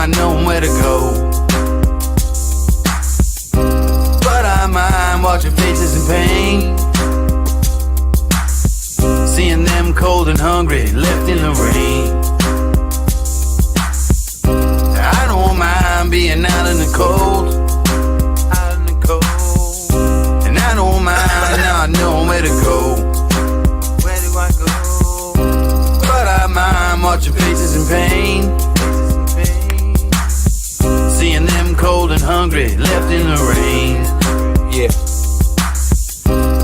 not knowing where to go. But I mind watching faces in pain, seeing them cold and hungry, left in the rain. I don't mind being out in the cold, and I don't mind not knowing where to go. Where do I go? But I mind watching faces in pain, seeing them cold and hungry, left in the rain. Yeah.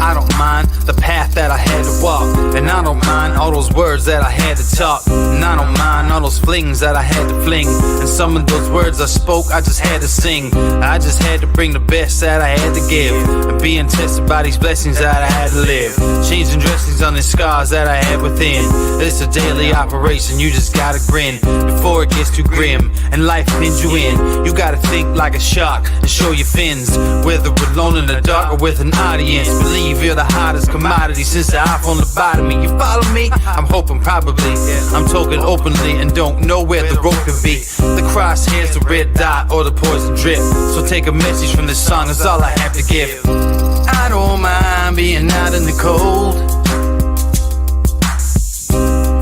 I don't mind the path that I had to walk, and I don't mind all those words that I had to talk, and I don't mind all those flings that I had to fling, and some of those words I spoke I just had to sing. I just had to bring the best that I had to give, and being tested by these blessings that I had to live, changing dressings on the scars that I had within. It's a daily operation, you just gotta grin before it gets too grim and life pins you in. You gotta think like a shark and show your fins, whether we're alone in the dark or with an audience. Believe you're the hottest commodity since the iPhone lobotomy. You follow me? I'm hoping probably. I'm talking openly and don't know where the rope could be. The crosshairs, the red dot, or the poison drip. So take a message from this song, that's all I have to give. I don't mind being out in the cold,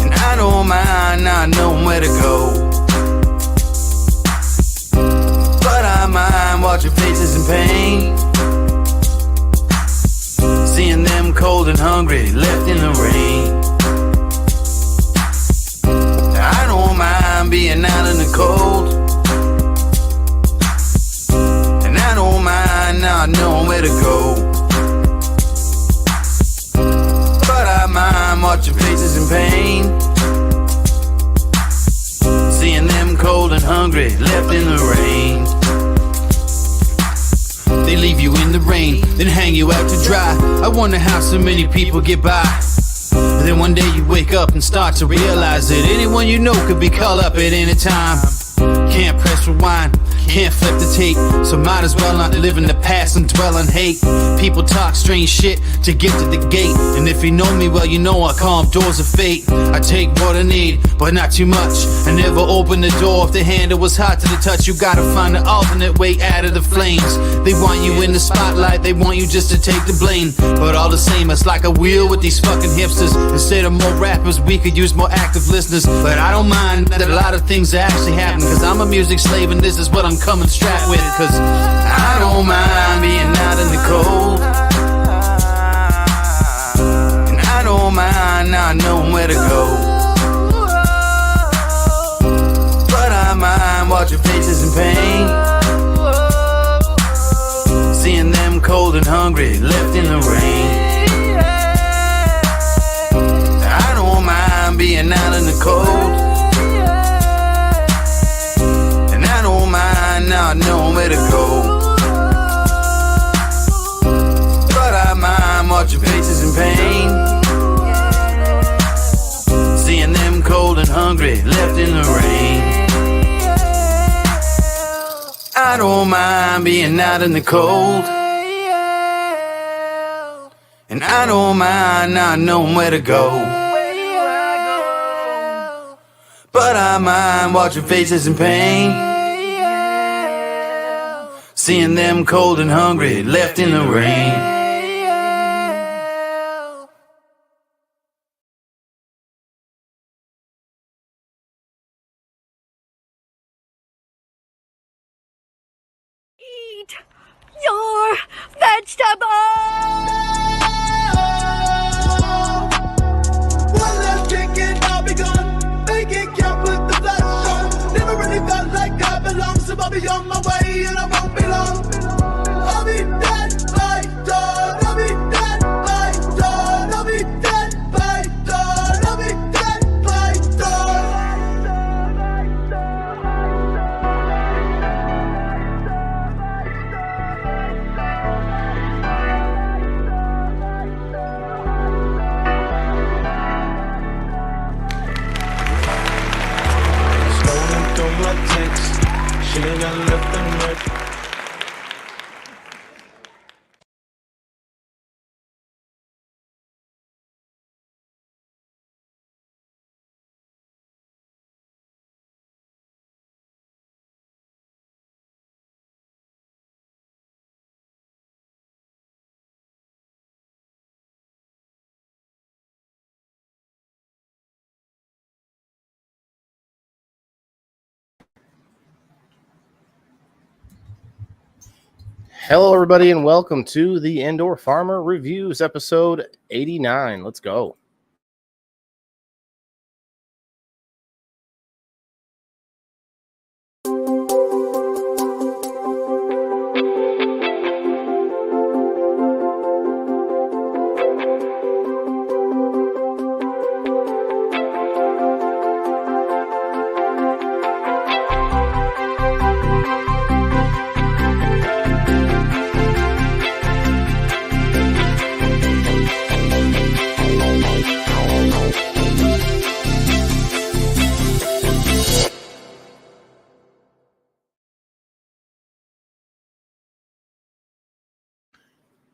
and I don't mind not knowing where to go. But I mind watching faces in pain, seeing them cold and hungry, left in the rain. I don't mind being out in the cold, and I don't mind not knowing where to go. But I mind watching faces in pain, seeing them cold and hungry, left in the rain. They leave you in the rain, then hang you out to dry. I wonder how so many people get by. But then one day you wake up and start to realize that anyone you know could be called up at any time. Can't press rewind, can't flip the tape, so might as well not live in the past and dwell on hate. People talk strange shit to get to the gate, and if you know me well, you know I call them doors of fate. I take what I need, but not too much. I never open the door if the handle was hot to the touch. You gotta find an alternate way out of the flames. They want you in the spotlight, they want you just to take the blame. But all the same, it's like a wheel with these fucking hipsters. Instead of more rappers, we could use more active listeners. But I don't mind that a lot of things are actually happening, cause I'm a music slave and this is what I'm coming strapped with. Cause I don't mind being out in the cold, and I don't mind not knowing where to go. But I mind watching faces in pain, seeing them cold and hungry, left in the rain. I don't mind being out in the cold, not knowing where to go. But I mind watching faces in pain, seeing them cold and hungry, left in the rain. I don't mind being out in the cold, and I don't mind not knowing where to go. But I mind watching faces in pain, seeing them cold and hungry, left in the rain. Eat your vegetables! One last drink and I'll be gone. Make it count with the blood on. Never really felt like I belong, so I'll be on my way and I won't be long. I'll be dead by dawn. I'll be dead by dawn. I'll be dead by dawn. I'll be dead by dawn. Scrolling through my texts, shit got left unread. Hello, everybody, and welcome to the Indoor Farmer Reviews, episode 89. Let's go.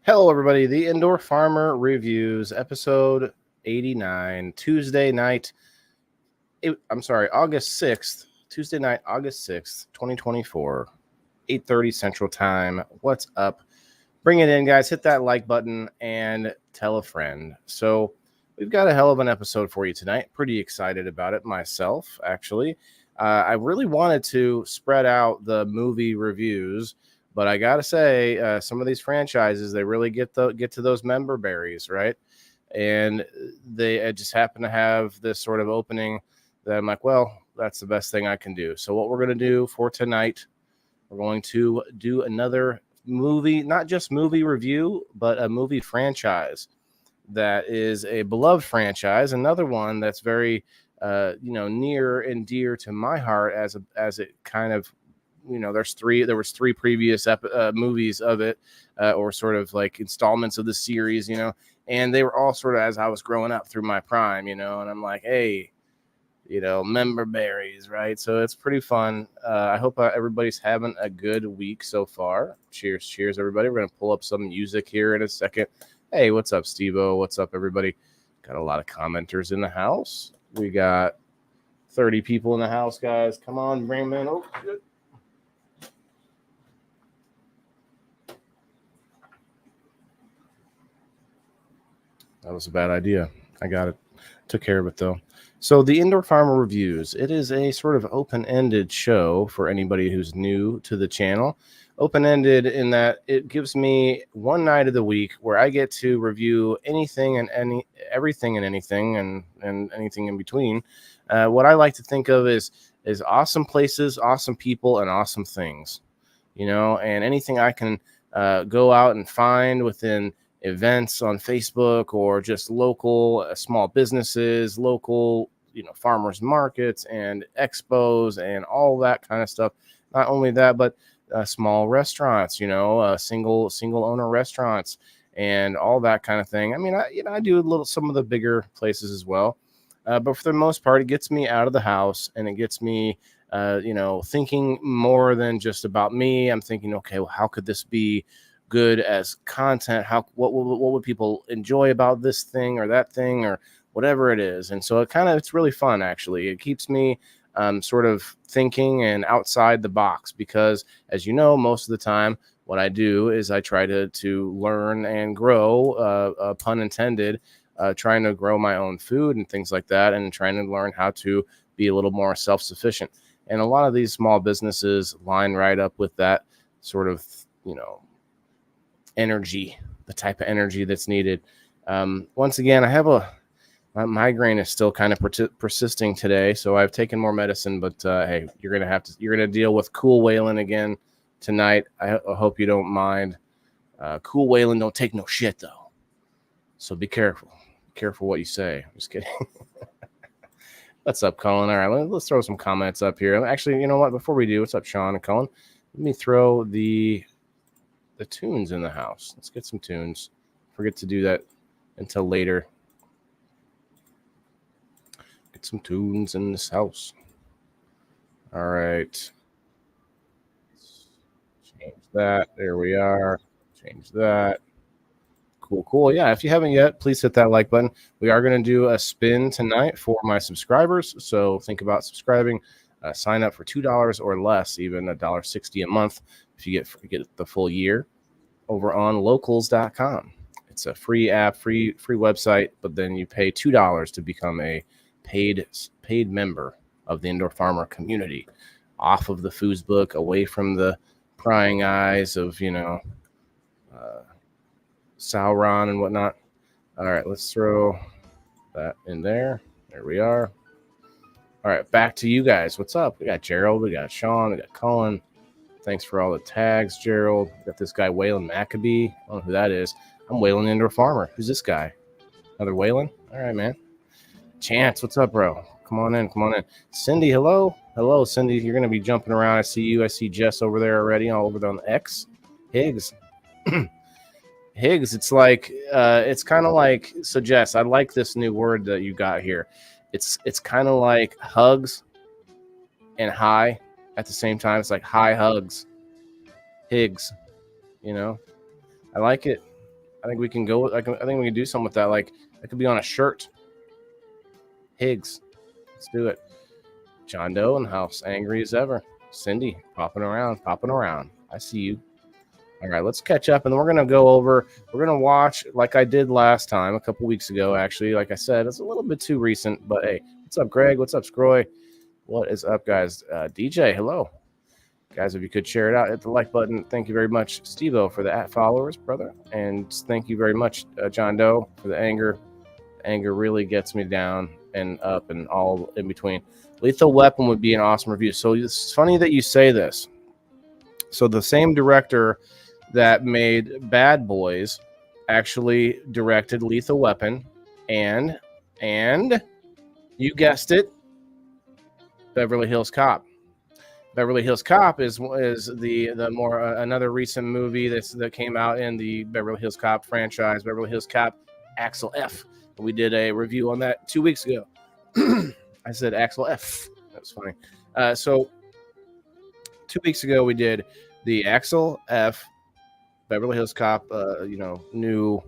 Hello, everybody. The Indoor Farmer Reviews, episode 89, Tuesday night. August 6th, Tuesday night, August 6th, 2024, 8:30 Central Time. What's up? Bring it in, guys. Hit that like button and tell a friend. So we've got a hell of an episode for you tonight. Pretty excited about it myself, actually. I really wanted to spread out the movie reviews, but I gotta say, some of these franchises, they really get to those member berries, right? And they just happen to have this sort of opening that I'm like, well, that's the best thing I can do. So what we're gonna do for tonight, we're going to do another movie, not just movie review, but a movie franchise that is a beloved franchise. Another one that's very, near and dear to my heart as it kind of, there was three previous movies of it, or sort of like installments of the series, and they were all sort of as I was growing up through my prime, and I'm like, hey, member berries, right? So it's pretty fun. I hope everybody's having a good week so far. Cheers, everybody. We're going to pull up some music here in a second. Hey, what's up, Steve-O? What's up, everybody? Got a lot of commenters in the house. We got 30 people in the house, guys. Come on, bring them in. Oh, shit. That was a bad idea. I got it. Took care of it, though. So the Indoor Farmer Reviews, it is a sort of open-ended show for anybody who's new to the channel. Open-ended in that it gives me one night of the week where I get to review anything and everything and anything and anything in between. What I like to think of is awesome places, awesome people, and awesome things. And anything I can go out and find within events on Facebook or just local small businesses, local farmers markets and expos and all that kind of stuff. Not only that, but small restaurants, single owner restaurants and all that kind of thing. I mean, I do some of the bigger places as well, but for the most part, it gets me out of the house and it gets me thinking more than just about me. I'm thinking, okay, well, how could this be good as content? What would people enjoy about this thing or that thing or whatever it is? And so it's really fun, actually. It keeps me sort of thinking and outside the box because, as you know, most of the time what I do is I try to learn and grow, pun intended, trying to grow my own food and things like that, and trying to learn how to be a little more self-sufficient. And a lot of these small businesses line right up with that sort of, energy, the type of energy that's needed. Once again, my migraine is still kind of persisting today, so I've taken more medicine. But hey, you're gonna deal with Cool Waylon again tonight. I hope you don't mind. Cool Waylon don't take no shit though, so be careful. Be careful what you say. I'm just kidding. What's up, Colin? All right, let's throw some comments up here. Actually, you know what? Before we do, what's up, Sean and Colin? Let me throw the tunes in the house. Let's get some tunes. Forget to do that until later. Get some tunes in this house. All right. Change that. There we are. Change that. Cool. Yeah, if you haven't yet, please hit that like button. We are going to do a spin tonight for my subscribers. So think about subscribing. Sign up for $2 or less, even $1.60 a month if you get the full year over on locals.com. It's a free app, free website, but then you pay $2 to become a paid member of the Indoor Farmer community, off of the Foods book, away from the prying eyes of Sauron and whatnot. All right, let's throw that in there. There we are. All right, back to you guys. What's up? We got Gerald, we got Sean, we got Colin. Thanks for all the tags, Gerald. We got this guy, Waylon Maccabee. I don't know who that is. I'm Waylon Indoor Farmer. Who's this guy? Another Waylon? All right, man. Chance, what's up, bro? Come on in, come on in. Cindy, hello. Hello, Cindy. You're going to be jumping around. I see you. I see Jess over there already, all over on X. Higgs. Higgs, it's like, it's kind of like, so Jess, I like this new word that you got here. It's kind of like hugs and high at the same time. It's like high hugs. Higgs, you know? I like it. I think we can go, I think we can do something with that. Like, it could be on a shirt. Higgs. Let's do it. John Doe in the house, angry as ever. Cindy, popping around. I see you. All right, let's catch up, and then we're going to go over, we're going to watch, like I did last time, a couple weeks ago, actually. Like I said, it's a little bit too recent, but hey, what's up, Greg? What's up, Scroy? What is up, guys? DJ, hello. Guys, if you could share it out, hit the like button. Thank you very much, Steve-O, for the @followers, brother. And thank you very much, John Doe, for the anger. The anger really gets me down and up and all in between. Lethal Weapon would be an awesome review. So it's funny that you say this. So the same director that made Bad Boys actually directed Lethal Weapon and you guessed it, Beverly Hills Cop. Beverly Hills Cop is the more another recent movie that came out in the Beverly Hills Cop franchise, Beverly Hills Cop Axel F. We did a review on that 2 weeks ago. I said Axel F. That was funny. So 2 weeks ago we did the Axel F. Beverly Hills Cop, new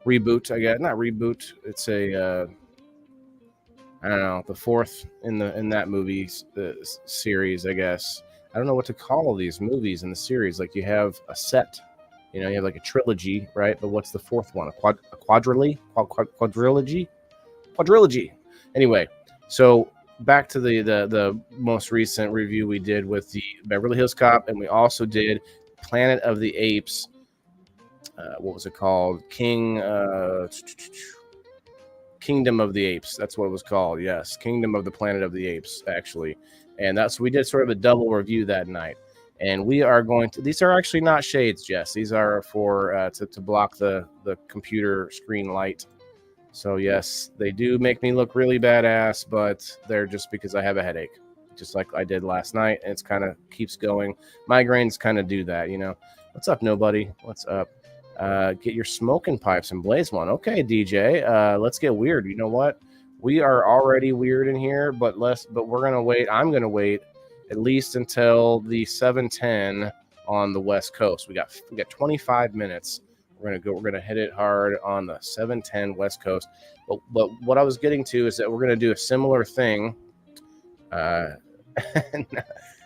reboot. I guess not reboot. It's a I don't know, the fourth in that movie series. I guess I don't know what to call these movies in the series. Like you have a set, you have like a trilogy, right? But what's the fourth one? A quadrilogy? Quadrilogy. Anyway, so back to the most recent review we did with the Beverly Hills Cop, and we also did Planet of the Apes. What was it called? Kingdom of the Apes. That's what it was called. Yes, Kingdom of the Planet of the Apes, actually. And that's we did sort of a double review that night. And we are going to. These are actually not shades, Jess. These are for to block the computer screen light. So yes, they do make me look really badass, but they're just because I have a headache, just like I did last night. And it's kind of keeps going. Migraines kind of do that, What's up, nobody? What's up? Get your smoking pipes and blaze one. Okay, DJ. Let's get weird. You know what? We are already weird in here, but we're gonna wait. I'm gonna wait at least until the 7:10 on the West Coast. We got 25 minutes. We're gonna hit it hard on the 7:10 West Coast. But what I was getting to is that we're gonna do a similar thing.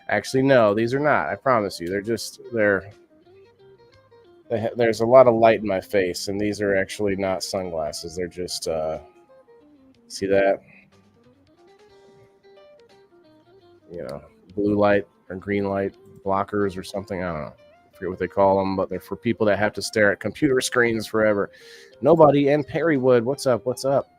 Actually, no, these are not. I promise you. There's a lot of light in my face, and these are actually not sunglasses. They're just, see that? Blue light or green light blockers or something. I don't know. I forget what they call them, but they're for people that have to stare at computer screens forever. Nobody and Perrywood. What's up? What's up?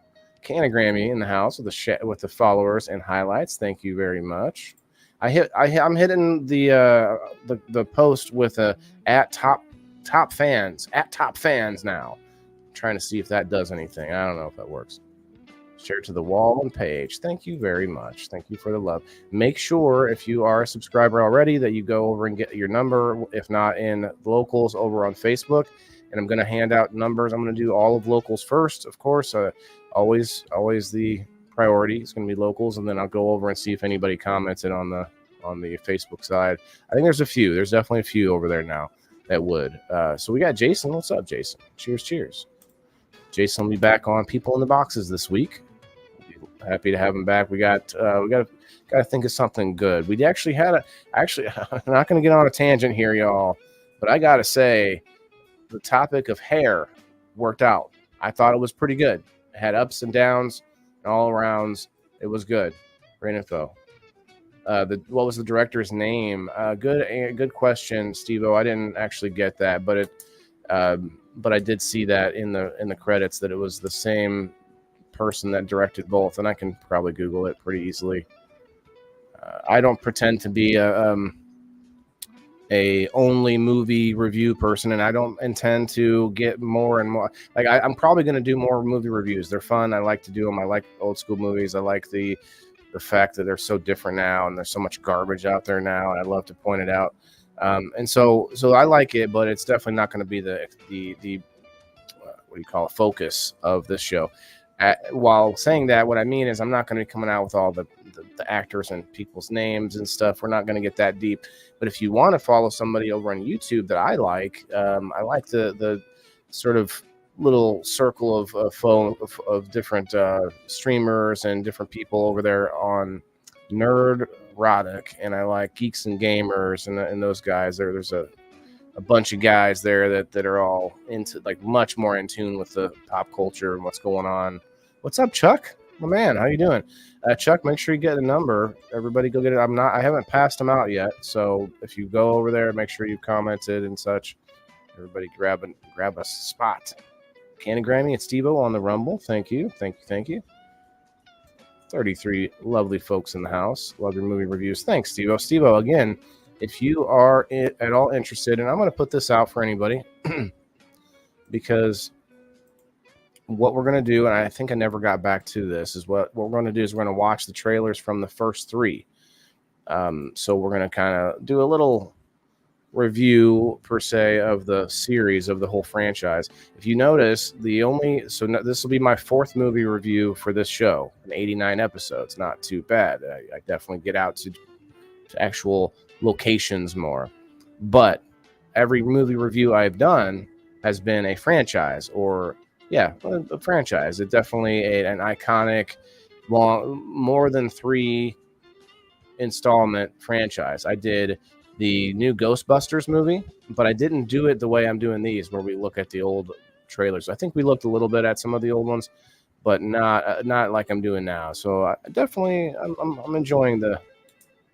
Canagrammy in the house with the followers and highlights. Thank you very much. I'm hitting the post with a top fans now. I'm trying to see if that does anything. I don't know if that works. Share to the wall and page. Thank you very much. Thank you for the love. Make sure if you are a subscriber already that you go over and get your number, if not in locals over on Facebook. And I'm going to hand out numbers. I'm going to do all of locals first, of course. Always the priority is going to be locals, and then I'll go over and see if anybody commented on the Facebook side. I think there's a few. There's definitely a few over there now that would. So we got Jason. What's up, Jason? Cheers. Jason will be back on People in the Boxes this week. Happy to have him back. We got to think of something good. We actually I'm not going to get on a tangent here, y'all, but I got to say the topic of hair worked out. I thought it was pretty good. It had ups and downs and all arounds. It was good. Great info. What was the director's name? Good question, Steve-O. I didn't actually get that, but But I did see that in the credits that it was the same person that directed both, and I can probably Google it pretty easily. I don't pretend to be a only movie review person, and I don't intend to get more and more. Like I'm probably going to do more movie reviews. They're fun. I like to do them. I like old school movies. I like the fact that they're so different now, and there's so much garbage out there now, and I love to point it out. And so I like it, but it's definitely not going to be the what do you call it, focus of this show. While saying that, what I mean is I'm not going to be coming out with all the actors and people's names and stuff. We're not going to get that deep. But if you want to follow somebody over on YouTube that I like the sort of little circle of different streamers and different people over there on Nerdrotic, and I like Geeks and Gamers and those guys. There's a bunch of guys there that are all into, like, much more in tune with the pop culture and what's going on. What's up, Chuck? My man, how you doing? Chuck, make sure you get the number. Everybody go get it. I haven't passed them out yet. So if you go over there, make sure you commented and such. Everybody grab a spot. Candy Grammy and Steve-O on the Rumble. Thank you. 33 lovely folks in the house. Love your movie reviews. Thanks, Steve-O. Steve-O, again, if you are at all interested, and I'm going to put this out for anybody, because what we're going to do, and I think I never got back to this, is what we're going to do is we're going to watch the trailers from the first three. So we're going to kind of do a little review, per se, of the series, of the whole franchise. If you notice, this will be my fourth movie review for this show, in 89 episodes. Not too bad. I definitely get out to actual locations more, but every movie review I've done has been a franchise, or a franchise. It definitely an iconic, more than 3 installment franchise. I did the new Ghostbusters movie, but I didn't do it the way I'm doing these, where we look at the old trailers. I think we looked a little bit at some of the old ones, but not like I'm doing now. So I'm enjoying the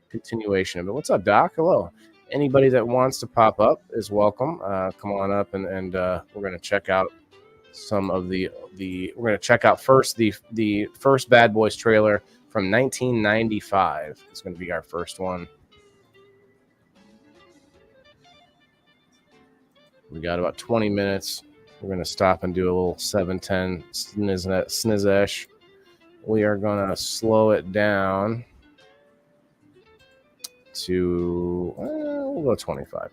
continuation of it. What's up, Doc? Hello. Anybody that wants to pop up is welcome. Come on up, and we're going to check out some of we're going to check out first the first Bad Boys trailer from 1995. It's going to be our first one. We got about 20 minutes. We're going to stop and do a little 710 snizesh. We are going to slow it down to, we'll go 25%,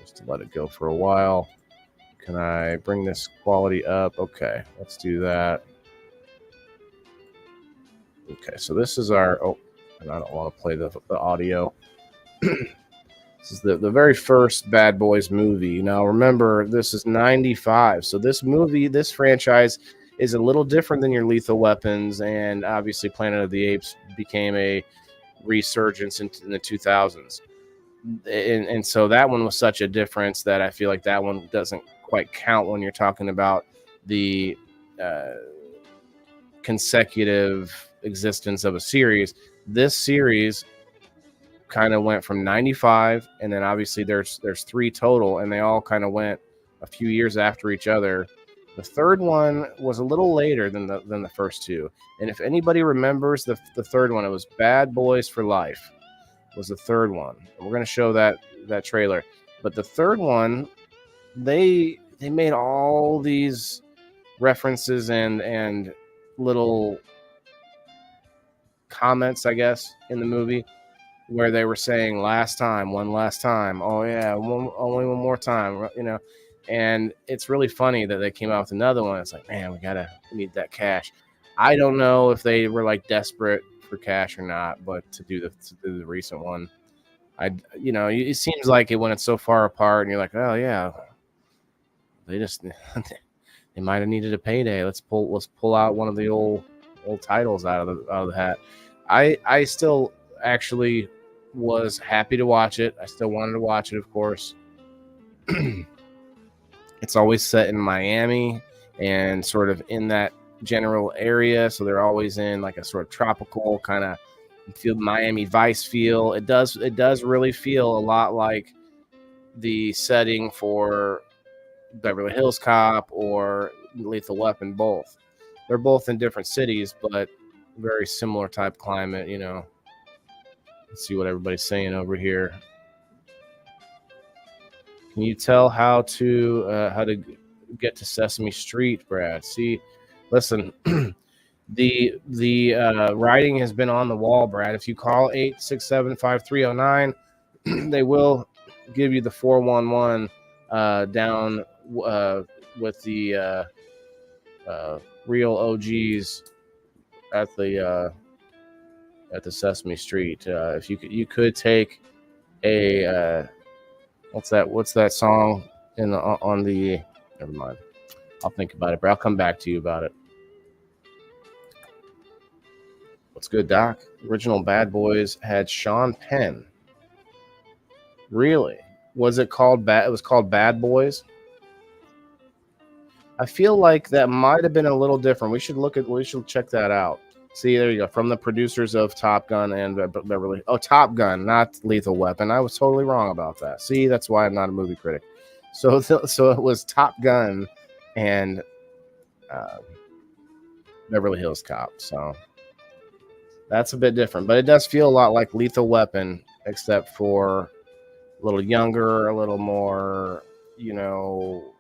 just to let it go for a while. Can I bring this quality up? Okay, let's do that. Okay, so this is our, and I don't want to play the audio. This is the very first Bad Boys movie. Now, remember, this is 95. So this franchise is a little different than your Lethal Weapons, and obviously Planet of the Apes became a resurgence in the 2000s. And so that one was such a difference that I feel like that one doesn't quite count when you're talking about the consecutive existence of a series. This series kind of went from 95, and then obviously there's 3 total, and they all kind of went a few years after each other. The third one was a little later than the first 2. And if anybody remembers the third one, it was Bad Boys for Life was the third one. We're going to show that trailer. But the third one, they made all these references and little comments, I guess, in the movie, where they were saying one last time. Oh yeah, only one more time, And it's really funny that they came out with another one. It's like, man, we need that cash. I don't know if they were like desperate for cash or not, but to do the recent one, it seems like it when it's so far apart, and you're like, oh yeah, they just they might have needed a payday. Let's pull out one of the old titles out of the hat. I still actually was happy to watch it. I still wanted to watch it, of course. It's always set in Miami and sort of in that general area, so they're always in like a sort of tropical kind of feel, Miami Vice feel. It does really feel a lot like the setting for Beverly Hills Cop or Lethal Weapon, both. They're both in different cities, but very similar type climate, you know. Let's see what everybody's saying over here. Can you tell how to get to Sesame Street, Brad? See, listen, the writing has been on the wall, Brad. If you call 867-5309, they will give you the 411 down with the real OGs at the Sesame Street. If you could take a what's that song in the on the never mind. I'll think about it, but I'll come back to you about it. What's good, Doc? Original Bad Boys had Sean Penn. Really? Was it called Bad? It was called Bad Boys. I feel like that might have been a little different. We should check that out. See, there you go. From the producers of Top Gun and Beverly. Oh, Top Gun, not Lethal Weapon. I was totally wrong about that. See, that's why I'm not a movie critic. So it was Top Gun and Beverly Hills Cop. So that's a bit different, but it does feel a lot like Lethal Weapon, except for a little younger, a little more, you know,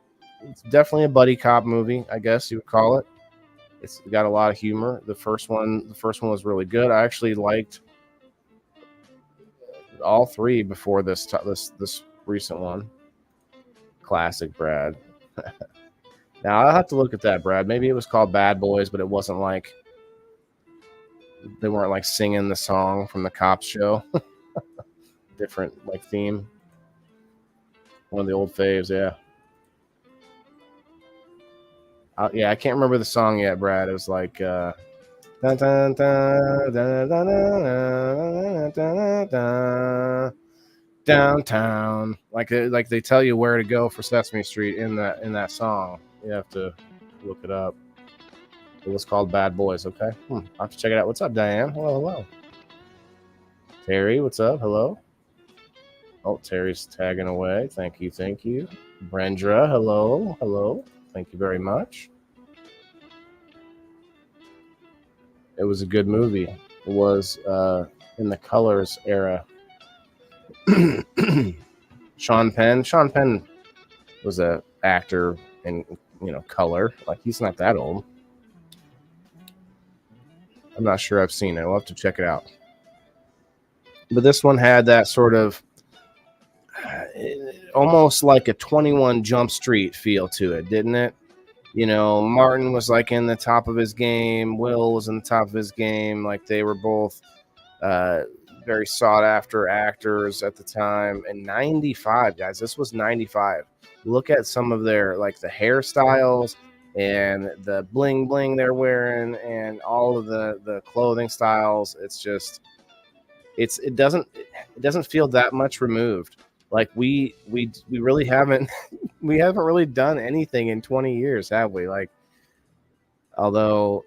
it's definitely a buddy cop movie, I guess you would call it. It's got a lot of humor. The first one was really good. I actually liked all three before this recent one. Classic, Brad. Now I'll have to look at that, Brad. Maybe it was called Bad Boys, but it wasn't like they weren't like singing the song from the Cops show. Different like theme. One of the old faves, yeah. Yeah, I can't remember the song yet, Brad. It was like dun, dun, dun, dun, dun, dun, dun, dun, dun, downtown. Like they tell you where to go for Sesame Street in that song. You have to look it up. It was called Bad Boys. Okay, I'll have to check it out. What's up, Diane? Hello. Terry, what's up? Hello. Oh, Terry's tagging away. Thank you. Brendra, hello. Thank you very much. It was a good movie. It was in the Colors era. Sean Penn was an actor in Color. Like, he's not that old. I'm not sure I've seen it. We'll have to check it out. But this one had that sort of almost like a 21 Jump Street feel to it, didn't it? You know, Martin was like in the top of his game. Will was in the top of his game. Like, they were both very sought after actors at the time. And 95, guys, this was 95. Look at some of their, like, the hairstyles and the bling bling they're wearing and all of the clothing styles. It's just, it doesn't feel that much removed. Like, we really haven't we haven't really done anything in 20 years, have we? Like, although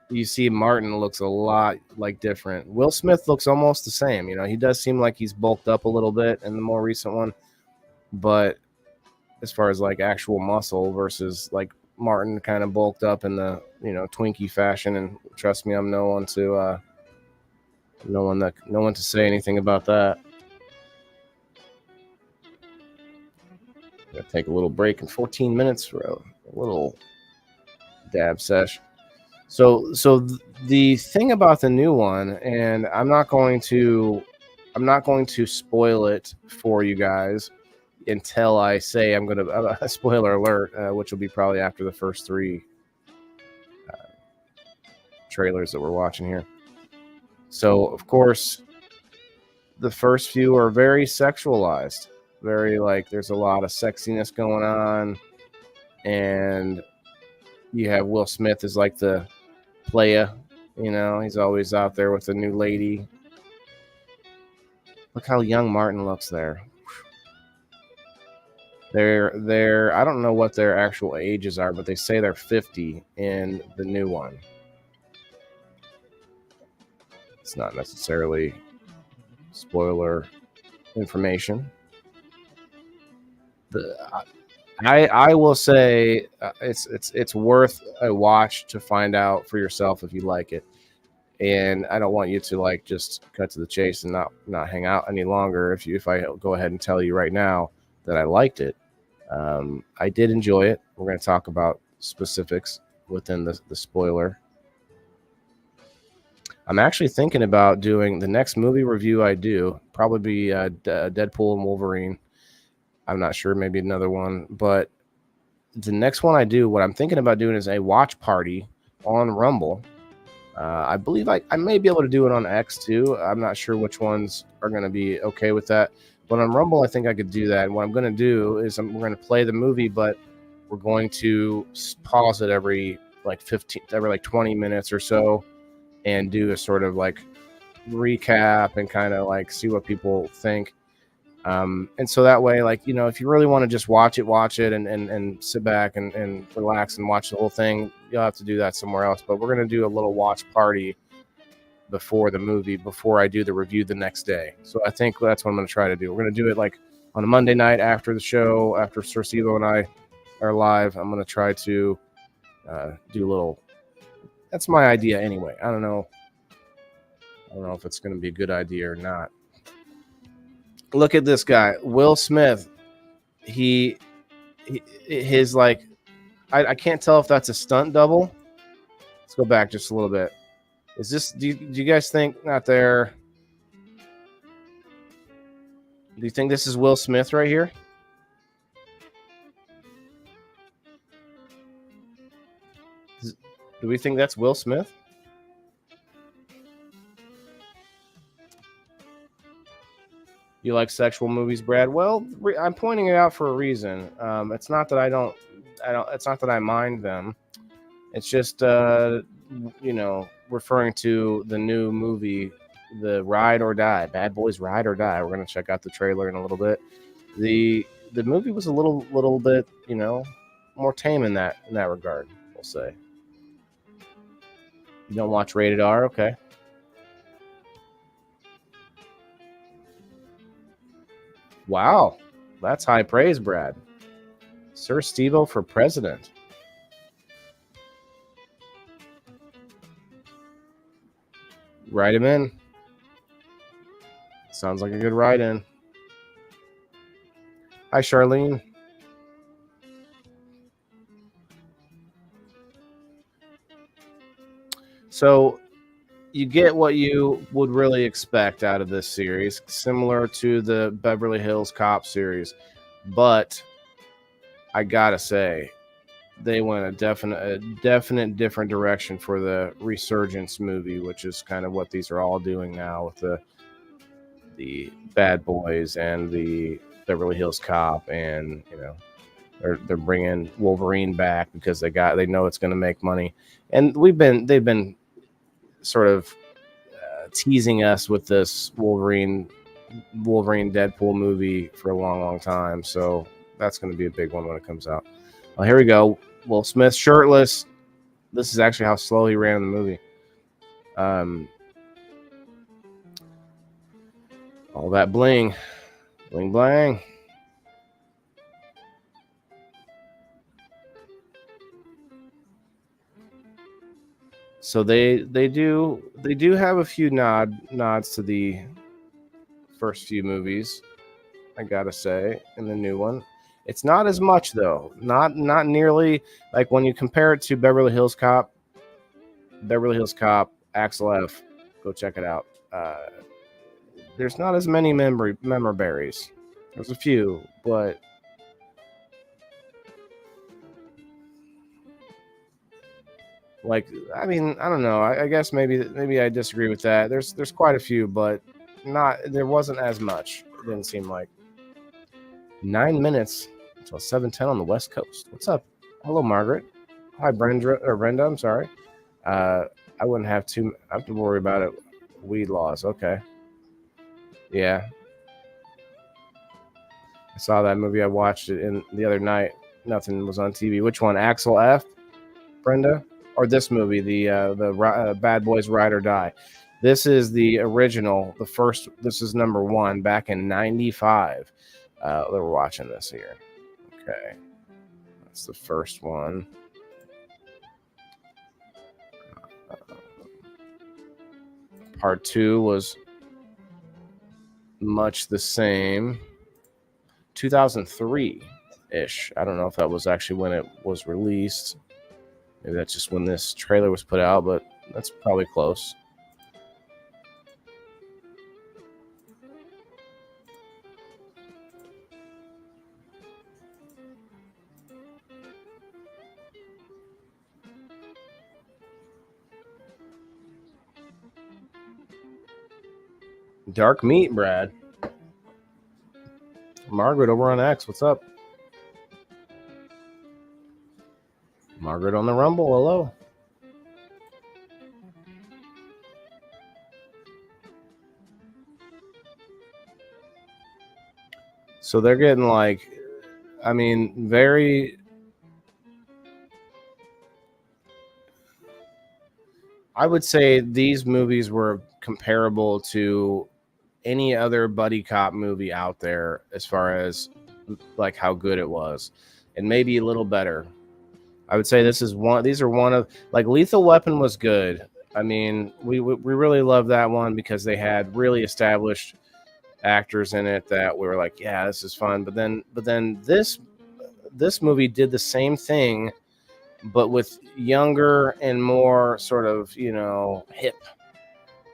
you see Martin looks a lot like different. Will Smith looks almost the same. You know, he does seem like he's bulked up a little bit in the more recent one, but as far as like actual muscle versus like Martin kind of bulked up in the Twinkie fashion, and trust me, I'm no one to say anything about that. Gonna take a little break in 14 minutes for a little dab sesh. So the thing about the new one, and I'm not going to spoil it for you guys until I say I'm going to spoiler alert, which will be probably after the first three trailers that we're watching here. So, of course, the first few are very sexualized. Very, like, there's a lot of sexiness going on, and you have Will Smith as like the playa, he's always out there with a new lady. Look how young Martin looks there. They're I don't know what their actual ages are, but they say they're 50 in the new one. It's not necessarily spoiler information. I will say it's worth a watch to find out for yourself if you like it. And I don't want you to like just cut to the chase and not hang out any longer. If I go ahead and tell you right now that I liked it, I did enjoy it. We're going to talk about specifics within the spoiler. I'm actually thinking about doing the next movie review I do, probably be Deadpool and Wolverine. I'm not sure, maybe another one. But the next one I do, what I'm thinking about doing is a watch party on Rumble. I believe I may be able to do it on X too. I'm not sure which ones are going to be okay with that. But on Rumble, I think I could do that. And what I'm going to do is we're going to play the movie, but we're going to pause it every like 20 minutes or so and do a sort of like recap and kind of like see what people think. And so that way, like, you know, if you really want to just watch it and sit back and relax and watch the whole thing, you'll have to do that somewhere else. But we're going to do a little watch party before the movie, before I do the review the next day. So I think that's what I'm going to try to do. We're going to do it like on a Monday night after the show, after Sir Sivo and I are live. I'm going to try to do a little. That's my idea anyway. I don't know if it's going to be a good idea or not. Look at this guy, Will Smith. His like, I can't tell if that's a stunt double. Let's go back just a little bit. Is this? Do you guys think not there? Do you think this is Will Smith right here? Do we think that's Will Smith? You like sexual movies, Brad? Well, I'm pointing it out for a reason. It's not that I don't. It's not that I mind them. It's just, referring to the new movie, The Ride or Die, Bad Boys Ride or Die. We're gonna check out the trailer in a little bit. The movie was a little bit, more tame in that regard. We'll say. You don't watch Rated R, okay? Wow, that's high praise, Brad. Sir Steve-O for president. Write him in. Sounds like a good write-in. Hi, Charlene. So you get what you would really expect out of this series, similar to the Beverly Hills Cop series. But I gotta say, they went a definite different direction for the Resurgence movie, which is kind of what these are all doing now with the Bad Boys and the Beverly Hills Cop, and they're bringing Wolverine back because they know it's going to make money, and they've been sort of teasing us with this Wolverine Deadpool movie for a long time. So that's going to be a big one when it comes out. Well, here we go. Will Smith shirtless. This is actually how slow he ran in the movie. All that bling. Bling blang. So they do have a few nods to the first few movies, I gotta say, in the new one. It's not as much though. Not nearly like when you compare it to Beverly Hills Cop, Axel F. Go check it out. There's not as many member berries. There's a few, but like, I mean, I don't know. I guess maybe I disagree with that. There's quite a few, but there wasn't as much. It didn't seem like. 9 minutes until 7:10 on the West Coast. What's up? Hello, Margaret. Hi, Brenda. I'm sorry. I wouldn't have to worry about it. Weed laws. Okay. Yeah. I saw that movie. I watched it the other night. Nothing was on TV. Which one? Axel F. Brenda, or this movie, the Bad Boys Ride or Die. This is the original. The first. This is #1 back in '95. They were watching this here. Okay. That's the first one. Part 2 was much the same. 2003-ish. I don't know if that was actually when it was released. Maybe that's just when this trailer was put out, but that's probably close. Dark Meat, Brad. Margaret over on X, what's up? Margaret on the Rumble, hello. So they're getting like, I mean, very. I would say these movies were comparable to any other buddy cop movie out there as far as like how good it was, and maybe a little better. I would say these are one of, like, Lethal Weapon was good. I mean, we really loved that one because they had really established actors in it that we were like, yeah, this is fun. But then this movie did the same thing, but with younger and more sort of, hip,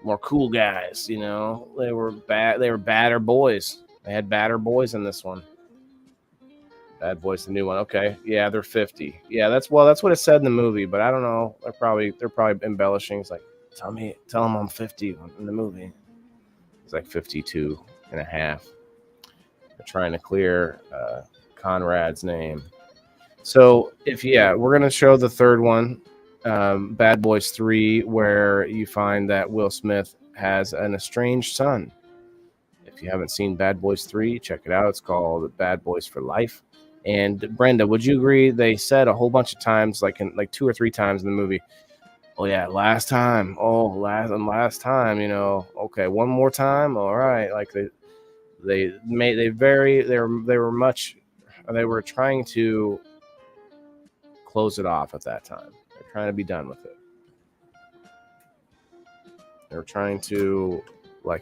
more cool guys. They were badder boys. They had badder boys in this one. Bad Boys, the new one. Okay, yeah, they're 50. Yeah, that's what it said in the movie, but I don't know. They're probably embellishing. It's like, tell them I'm 50 in the movie. It's like 52 and a half. They're trying to clear Conrad's name. So we're gonna show the third one, Bad Boys 3, where you find that Will Smith has an estranged son. If you haven't seen Bad Boys 3, check it out. It's called Bad Boys for Life. And Brenda, would you agree? They said a whole bunch of times, like 2 or 3 times in the movie, oh yeah, last time. Oh, last time. Okay, one more time. All right. Like they were trying to close it off at that time. They're trying to be done with it. They're trying to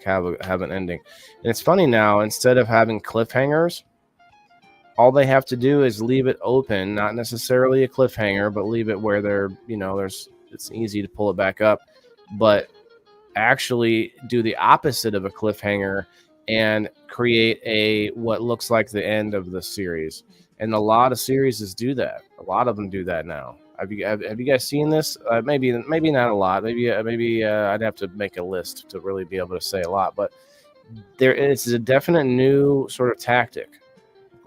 have an ending. And it's funny now, instead of having cliffhangers, all they have to do is leave it open, not necessarily a cliffhanger, but leave it where it's easy to pull it back up, but actually do the opposite of a cliffhanger and create what looks like the end of the series. And a lot of series do that. A lot of them do that now. Have you guys seen this? Maybe not a lot. Maybe I'd have to make a list to really be able to say a lot. But it's a definite new sort of tactic.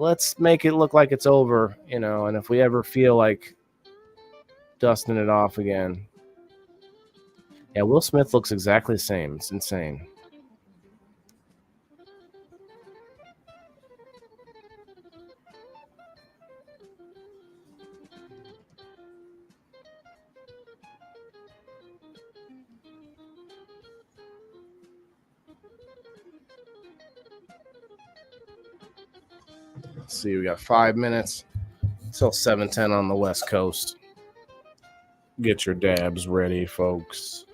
Let's make it look like it's over, and if we ever feel like dusting it off again. Yeah, Will Smith looks exactly the same. It's insane. Let's see, we got 5 minutes till 7:10 on the West Coast. Get your dabs ready, folks.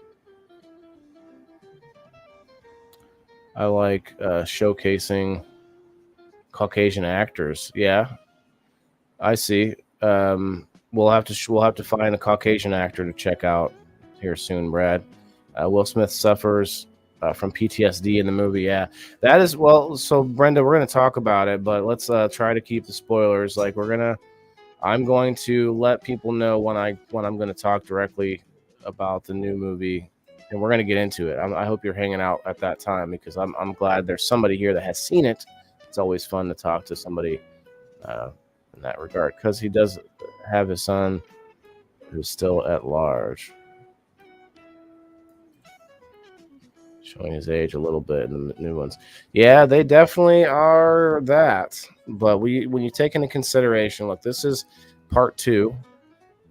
I like showcasing Caucasian actors. Yeah, I see. We'll have to find a Caucasian actor to check out here soon, Brad. Will Smith suffers from PTSD in the movie. Yeah, that is so Brenda, we're gonna talk about it, but let's try to keep the spoilers. I'm going to let people know when I'm going to talk directly about the new movie, and we're going to get into it. I hope you're hanging out at that time, because I'm glad there's somebody here that has seen it. It's always fun to talk to somebody in that regard, because he does have his son who's still at large. Showing his age a little bit in the new ones. Yeah, they definitely are that. But when you take into consideration, look, this is part 2,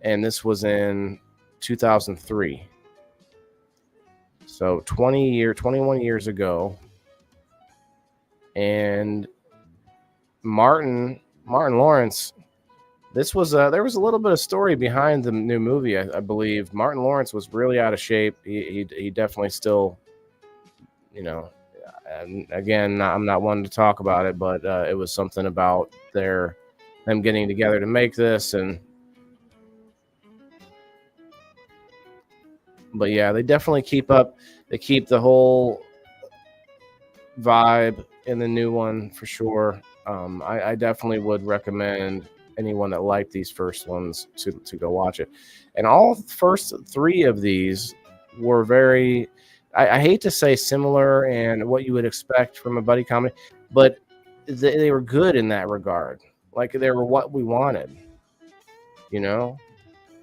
and this was in 2003. So 21 years ago. And Martin Lawrence This was there was a little bit of story behind the new movie. I believe Martin Lawrence was really out of shape. He definitely still, you know, and again, I'm not one to talk about it, but it was something about them getting together to make this, but yeah, they definitely keep up. They keep the whole vibe in the new one for sure. I definitely would recommend anyone that liked these first ones to go watch it. And all first three of these were very, I hate to say similar and what you would expect from a buddy comedy, but they were good in that regard. Like they were what we wanted, you know?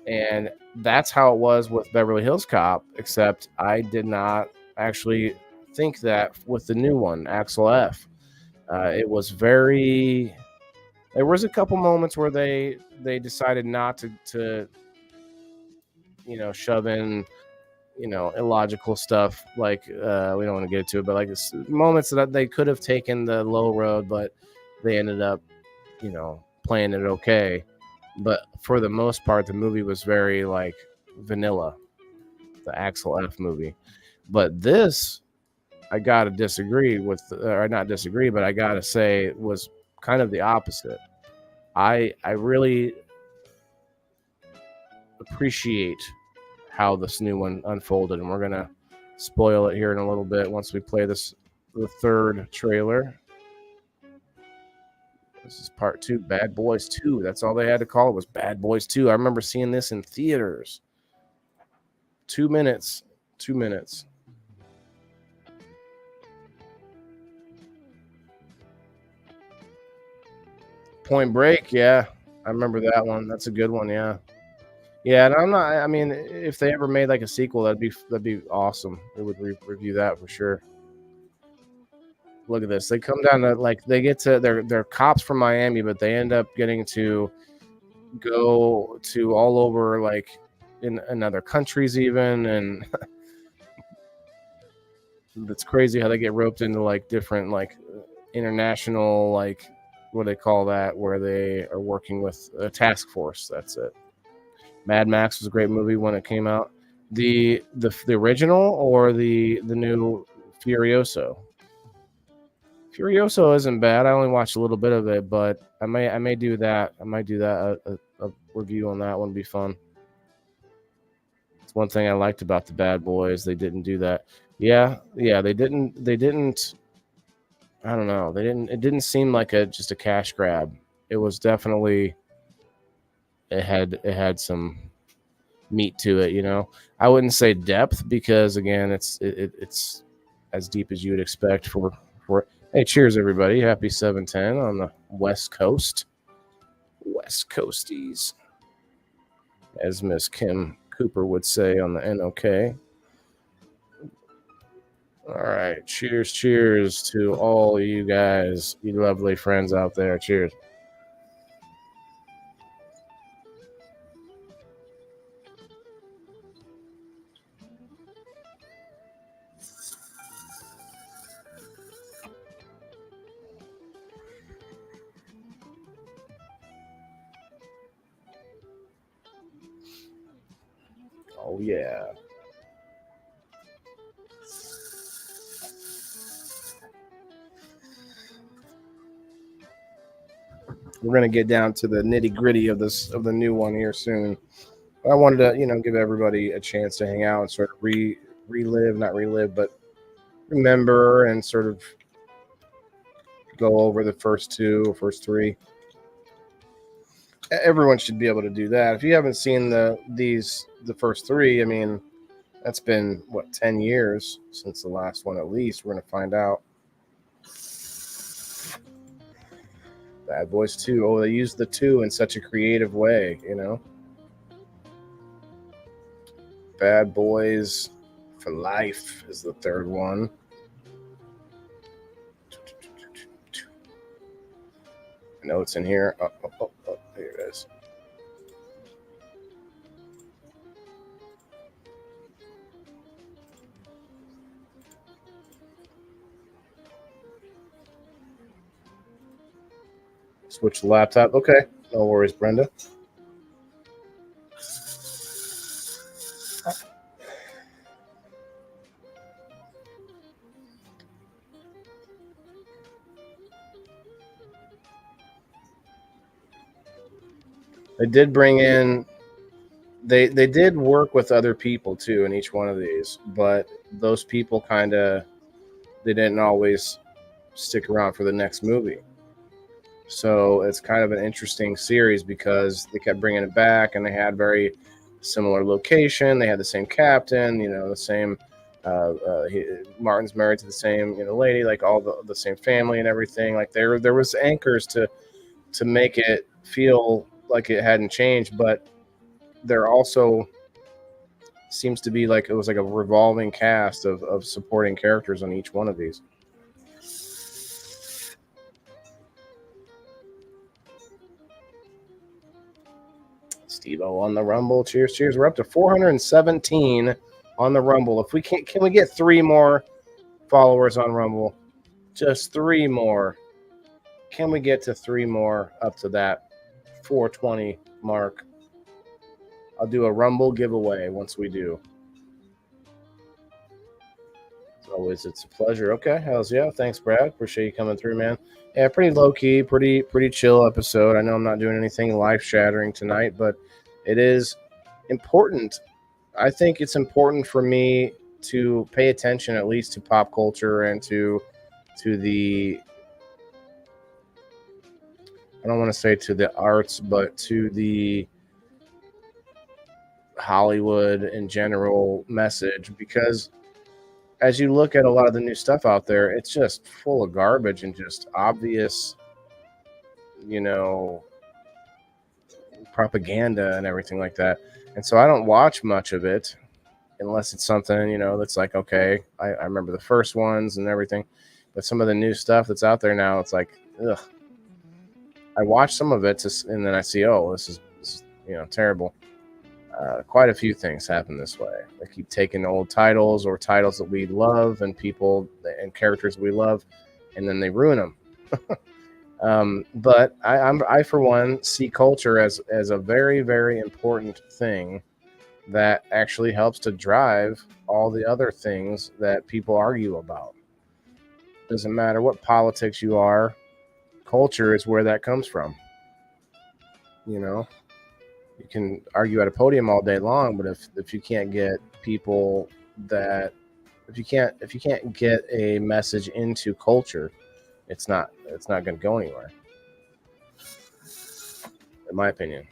And that's how it was with Beverly Hills Cop, except I did not actually think that with the new one, Axel F. It was very. There was a couple moments where they decided not to shove in illogical stuff like we don't want to get into it, but like moments that they could have taken the low road, but they ended up playing it okay. But for the most part, the movie was very like vanilla, the Axel F movie. But this, I gotta disagree with, or not disagree, but I gotta say was kind of the opposite. I really appreciate how this new one unfolded, and we're gonna spoil it here in a little bit once we play the third trailer. This is part 2, Bad Boys 2. That's all they had to call it, was Bad Boys 2. I remember seeing this in theaters. 2 minutes. 2 minutes. Point Break, yeah. I remember that one. That's a good one, yeah. Yeah, and I mean, if they ever made like a sequel, that'd be awesome. We would review that for sure. Look at this. They come down to they get to they're cops from Miami, but they end up getting to go to all over in other countries even, and it's crazy how they get roped into different international what do they call that, where they are working with a task force. That's it. Mad Max was a great movie when it came out. The original or the new Furioso? Furioso isn't bad. I only watched a little bit of it, but I may do that. I might do that. A review on that one would be fun. It's one thing I liked about the Bad Boys. They didn't do that. Yeah. They didn't. I don't know. It didn't seem like just a cash grab. It was definitely. It had some meat to it. I wouldn't say depth because again, it's as deep as you would expect for. Hey, cheers, everybody. Happy 710 on the West Coast. West Coasties. As Miss Kim Cooper would say on the NOK. All right. Cheers to all you guys, you lovely friends out there. Cheers. Oh, yeah. We're going to get down to the nitty gritty of the new one here soon. I wanted to, give everybody a chance to hang out and sort of not relive, but remember and sort of go over the first three. Everyone should be able to do that. If you haven't seen the first three, I mean, that's been 10 years since the last one at least. We're going to find out. Bad Boys 2. Oh, they used the 2 in such a creative way, Bad Boys for Life is the third one. I know it's in here. Oh, here it is. Switch the laptop. Okay. No worries, Brenda. They did bring in. They did work with other people too in each one of these, but those people kind of they didn't always stick around for the next movie. So it's kind of an interesting series because they kept bringing it back, and they had very similar location. They had the same captain, the same. Martin's married to the same, lady, like all the same family and everything. Like there was anchors to make it feel like it hadn't changed, but there also seems to be like it was like a revolving cast of supporting characters on each one of these. Steve-O on the Rumble. Cheers, cheers. We're up to 417 on the Rumble. If we can we get 3 more followers on Rumble? Just 3 more. Can we get to 3 more up to that 420 mark? I'll do a Rumble giveaway once we do. As always, it's a pleasure. Okay, hells yeah. Thanks, Brad. Appreciate you coming through, man. Yeah, pretty low key, pretty chill episode. I know I'm not doing anything life shattering tonight, but it is important. I think it's important for me to pay attention at least to pop culture and to the, I don't want to say to the arts, but to the Hollywood in general message, because as you look at a lot of the new stuff out there, it's just full of garbage and just obvious, propaganda and everything like that. And so I don't watch much of it unless it's something, that's like, okay, I remember the first ones and everything. But some of the new stuff that's out there now, it's like, ugh. I watch some of it and then I see, oh, this is terrible. Quite a few things happen this way. They keep taking old titles or titles that we love and people and characters we love, and then they ruin them. But I for one see culture as a very, very important thing that actually helps to drive all the other things that people argue about. Doesn't matter what politics you are, culture is where that comes from. You can argue at a podium all day long, but if you can't get people that if you can't get a message into culture, it's not going to go anywhere, in my opinion.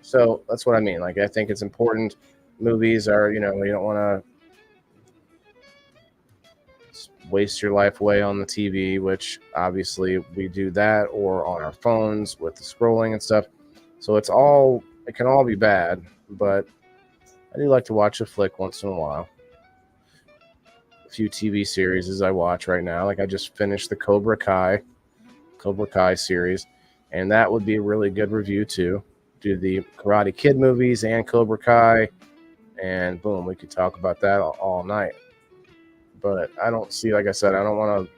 So that's what I mean. Like, I think it's important. Movies are, you don't want to waste your life away on the TV, which obviously we do that, or on our phones with the scrolling and stuff. So it can all be bad, but I do like to watch a flick once in a while. A few TV series as I watch right now. Like, I just finished the Cobra Kai series, and that would be a really good review too. Do the Karate Kid movies and Cobra Kai, and boom, we could talk about that all night. But I don't see, like I said, I don't want to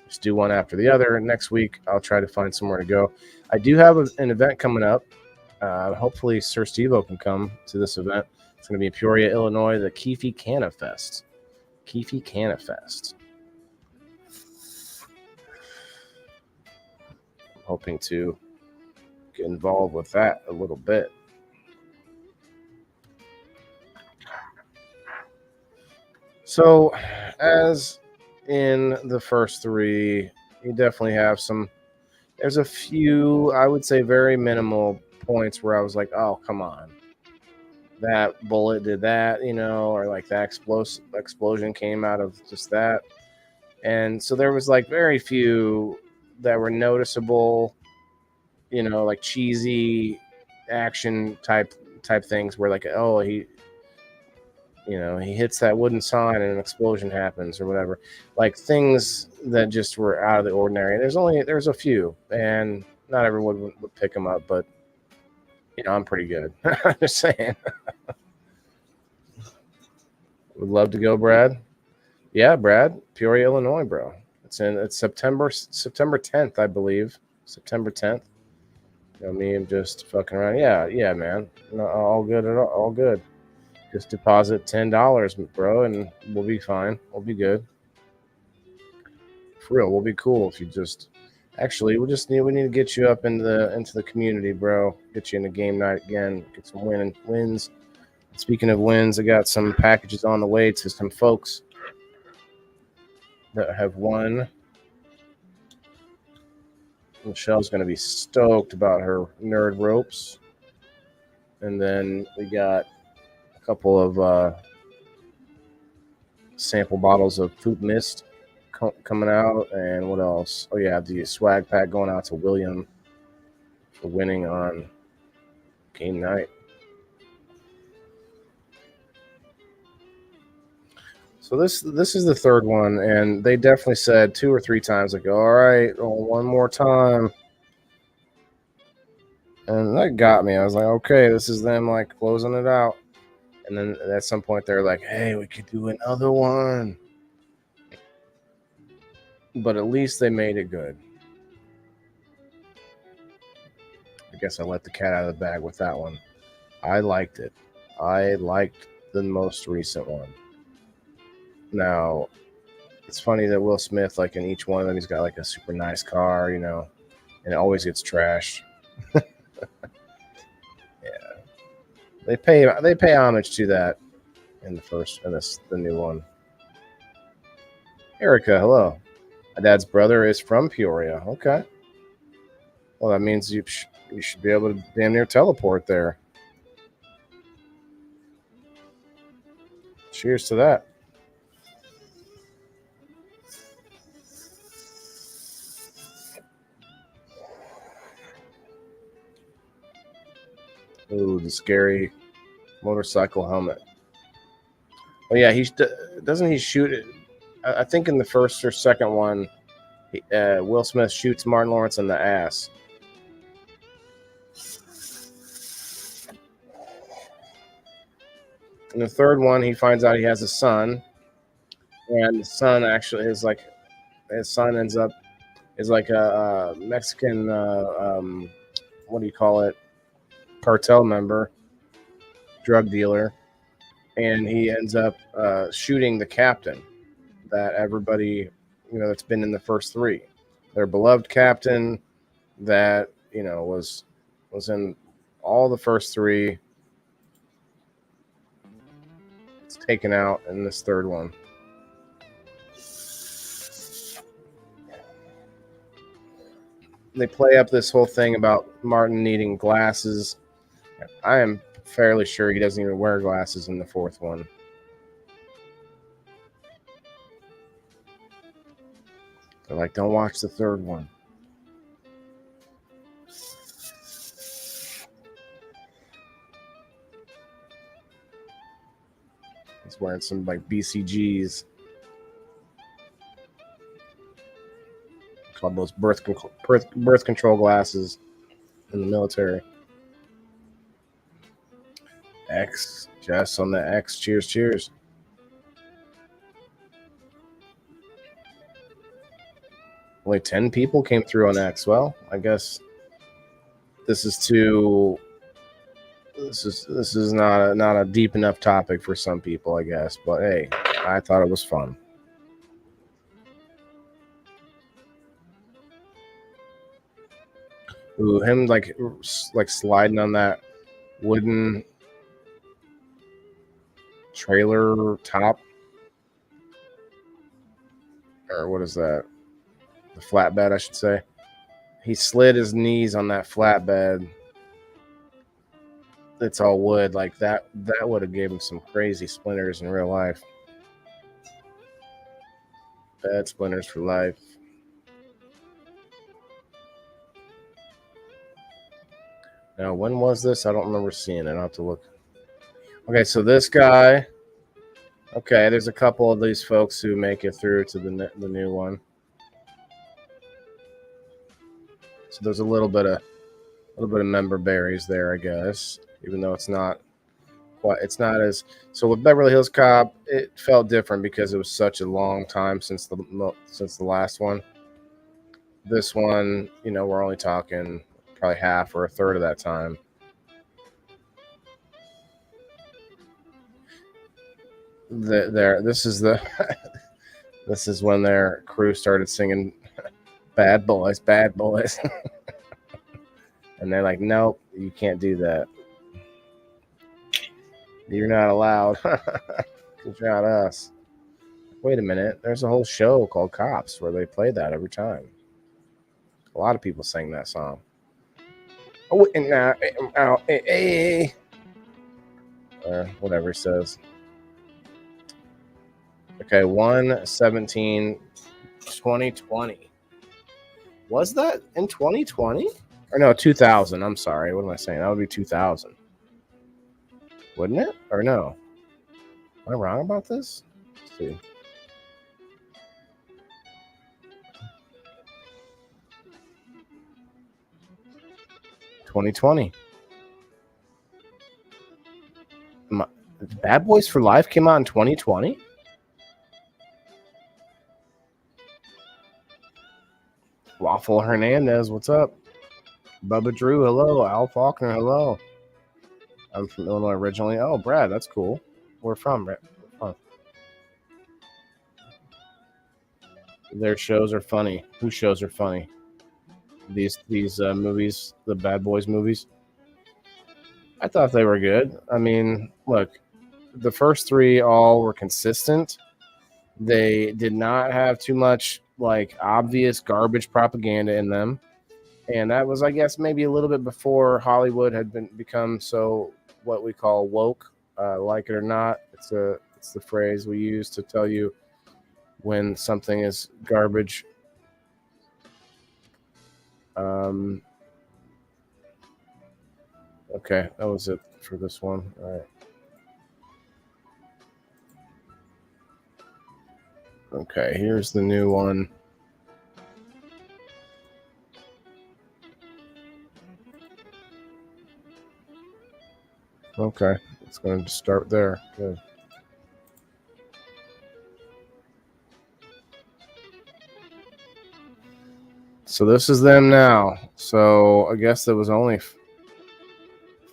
just do one after the other. Next week, I'll try to find somewhere to go. I do have an event coming up. Hopefully Sir Steve-O can come to this event. It's going to be in Peoria, Illinois, the Keefe Canna Fest. Keefe Canna Fest. I'm hoping to get involved with that a little bit. So, as in the first 3, you definitely have there's a few, I would say, very minimal points where I was like, oh, come on, that bullet did that, or like that explosion came out of just that. And so there was like very few that were noticeable, like cheesy action type things where like, oh, he hits that wooden sign and an explosion happens or whatever, like things that just were out of the ordinary. There's a few, and not everyone would pick them up, but I'm pretty good. I'm just saying. Would love to go, Brad. Yeah, Brad, Peoria, Illinois, bro. It's September 10th, I believe. September 10th. You know, me and just fucking around. Yeah, man. No, all good at all good. Just deposit $10, bro, and we'll be fine. We'll be good. For real, we'll be cool if you just. Actually, we need to get you up into the community, bro. Get you in the game night again. Get some wins. Speaking of wins, I got some packages on the way to some folks that have won. Michelle's going to be stoked about her nerd ropes. And then we got a couple of sample bottles of Fruit Mist coming out. And what else? Oh, yeah, the swag pack going out to William for winning on game night. So this is the third one, and they definitely said 2 or 3 times, like, all right, one more time. And that got me. I was like, okay, this is them like closing it out. And then at some point they're like, hey, we could do another one. But at least they made it good. I guess I let the cat out of the bag with that one. I liked it. I liked the most recent one. Now, it's funny that Will Smith, like in each one of them, he's got like a super nice car, you know, and it always gets trashed. Yeah, they pay homage to that in the new one. Erica, hello. My dad's brother is from Peoria. Okay. Well, that means you should be able to damn near teleport there. Cheers to that. Ooh, the scary motorcycle helmet. Oh yeah, doesn't he shoot it? I think in the first or second one, Will Smith shoots Martin Lawrence in the ass. In the third one, he finds out he has a son, and the son actually is like his son is like a Mexican what do you call it? Cartel member, drug dealer, and he ends up shooting the captain that everybody, you know, that's been in the first 3. Their beloved captain that, you know, was in all the first 3. It's taken out in this third one. They play up this whole thing about Martin needing glasses. I am fairly sure he doesn't even wear glasses in the fourth one. They're like, don't watch the third one. He's wearing some like BCGs. Called those birth control glasses in the military. X, Jess on the X. Cheers. Only 10 people came through on X. Well, I guess this is not a deep enough topic for some people, I guess. But hey, I thought it was fun. Ooh, him like sliding on that wooden trailer top, or what is that? The flatbed, I should say. He slid his knees on that flatbed. It's all wood, like that. That would have gave him some crazy splinters in real life. Bad splinters for life. Now, when was this? I don't remember seeing it. I'll have to look. Okay, so this guy. Okay, there's a couple of these folks who make it through to the new one. So there's a little bit of member berries there, I guess. Even though it's not as. So with Beverly Hills Cop, it felt different because it was such a long time since the last one. This one, you know, we're only talking probably half or a third of that time. This is the this is when their crew started singing "Bad Boys, Bad Boys," and they're like, "Nope, you can't do that. You're not allowed. Because you're not us." Wait a minute. There's a whole show called Cops where they play that every time. A lot of people sing that song. Oh, and or whatever he says. Okay, 1/17/2020. Was that in 2020? Or no, 2000. I'm sorry. What am I saying? That would be 2000. Wouldn't it? Or no? Am I wrong about this? Let's see. "2020. Bad Boys for Life came out in 2020? Waffle Hernandez, what's up? Bubba Drew, hello. Al Faulkner, hello. I'm from Illinois originally. Oh, Brad, that's cool. Where from, Brad? Huh. Their shows are funny. Whose shows are funny? These movies, the Bad Boys movies. I thought they were good. I mean, look, the first three all were consistent. They did not have too much like obvious garbage propaganda in them. And that was, I guess, maybe a little bit before Hollywood had become so what we call woke. Like it or not, it's the phrase we use to tell you when something is garbage. Okay, that was it for this one. All right. Okay, here's the new one. Okay, it's going to start there. Good. So this is them now. So I guess there was only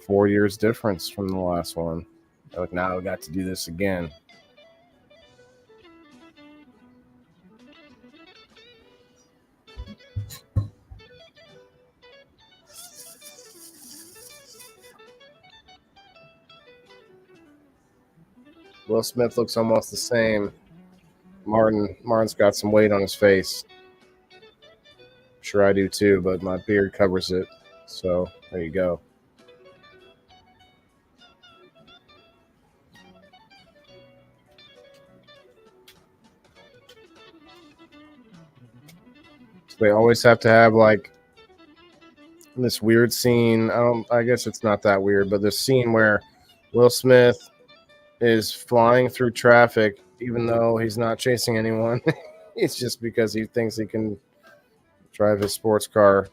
4 years difference from the last one. Like now we got to do this again. Will Smith looks almost the same. Martin's got some weight on his face. Sure, I do too, but my beard covers it. So there you go. So they always have to have like this weird scene. I guess it's not that weird, but this scene where Will Smith is flying through traffic, even though he's not chasing anyone. It's just because he thinks he can drive his sports car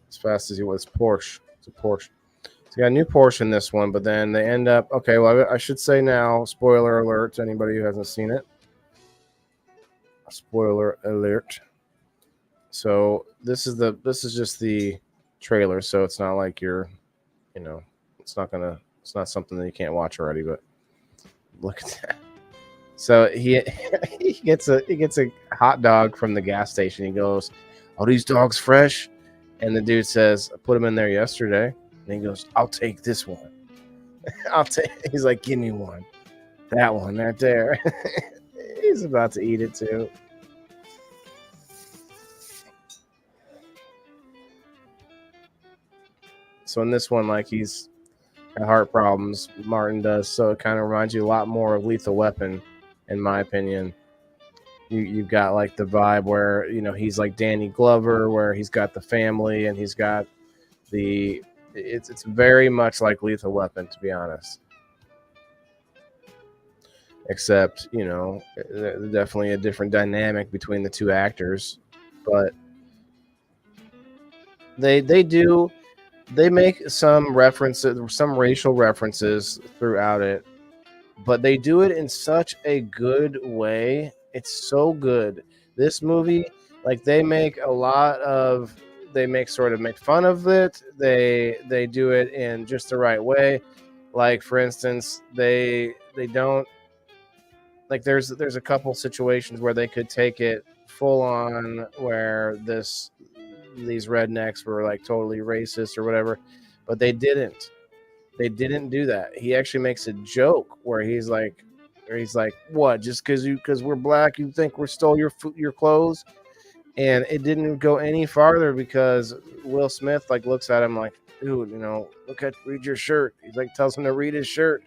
as fast as he was. Porsche. It's a Porsche. So you got a new Porsche in this one, but then they end up. Okay, well, I should say now, spoiler alert to anybody who hasn't seen it. Spoiler alert. So this is just the trailer, so it's not like you're, it's not something that you can't watch already. But look at that. So he gets a hot dog from the gas station. He goes, "Are these dogs fresh?" And the dude says, "I put them in there yesterday." And he goes, "I'll take this one." He's like, "Give me one." That one right there. He's about to eat it too. So in this one, like he's got heart problems, Martin does. So it kind of reminds you a lot more of Lethal Weapon, in my opinion. You've got like the vibe where, he's like Danny Glover, where he's got the family and he's got it's very much like Lethal Weapon, to be honest. Except, definitely a different dynamic between the two actors. But they make some references, some racial references throughout it, but they do it in such a good way. It's so good. This movie, like they they make fun of it. They do it in just the right way. Like for instance, they don't like there's a couple situations where they could take it full on where these rednecks were like totally racist or whatever, but they didn't. They didn't do that. He actually makes a joke where he's like, "What? Just because we're black, you think we stole your clothes?" And it didn't go any farther because Will Smith like looks at him like, "Dude, read your shirt." He's like tells him to read his shirt.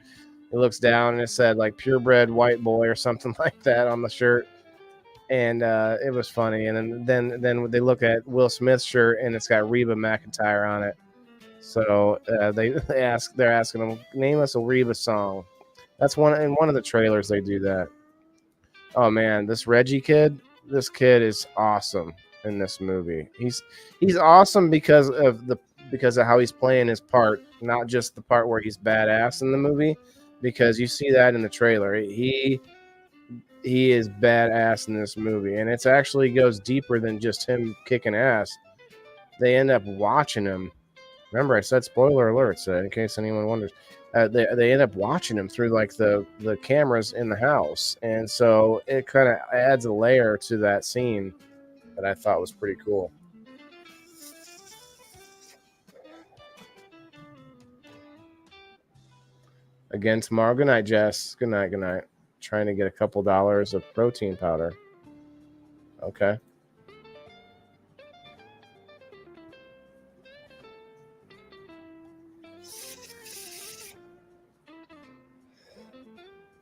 He looks down and it said like "purebred white boy" or something like that on the shirt, and it was funny. And then they look at Will Smith's shirt and it's got Reba McEntire on it. So they're asking him, name us a Reba song. That's one of the trailers they do that. Oh man, this Reggie kid, this kid is awesome in this movie. He's awesome because of how he's playing his part, not just the part where he's badass in the movie, because you see that in the trailer. He is badass in this movie, and it actually goes deeper than just him kicking ass. They end up watching him. Remember, I said spoiler alerts in case anyone wonders. They end up watching him through like the cameras in the house, and so it kind of adds a layer to that scene that I thought was pretty cool. Again tomorrow. Good night, Jess. Good night. Good night. Trying to get a couple dollars of protein powder. Okay.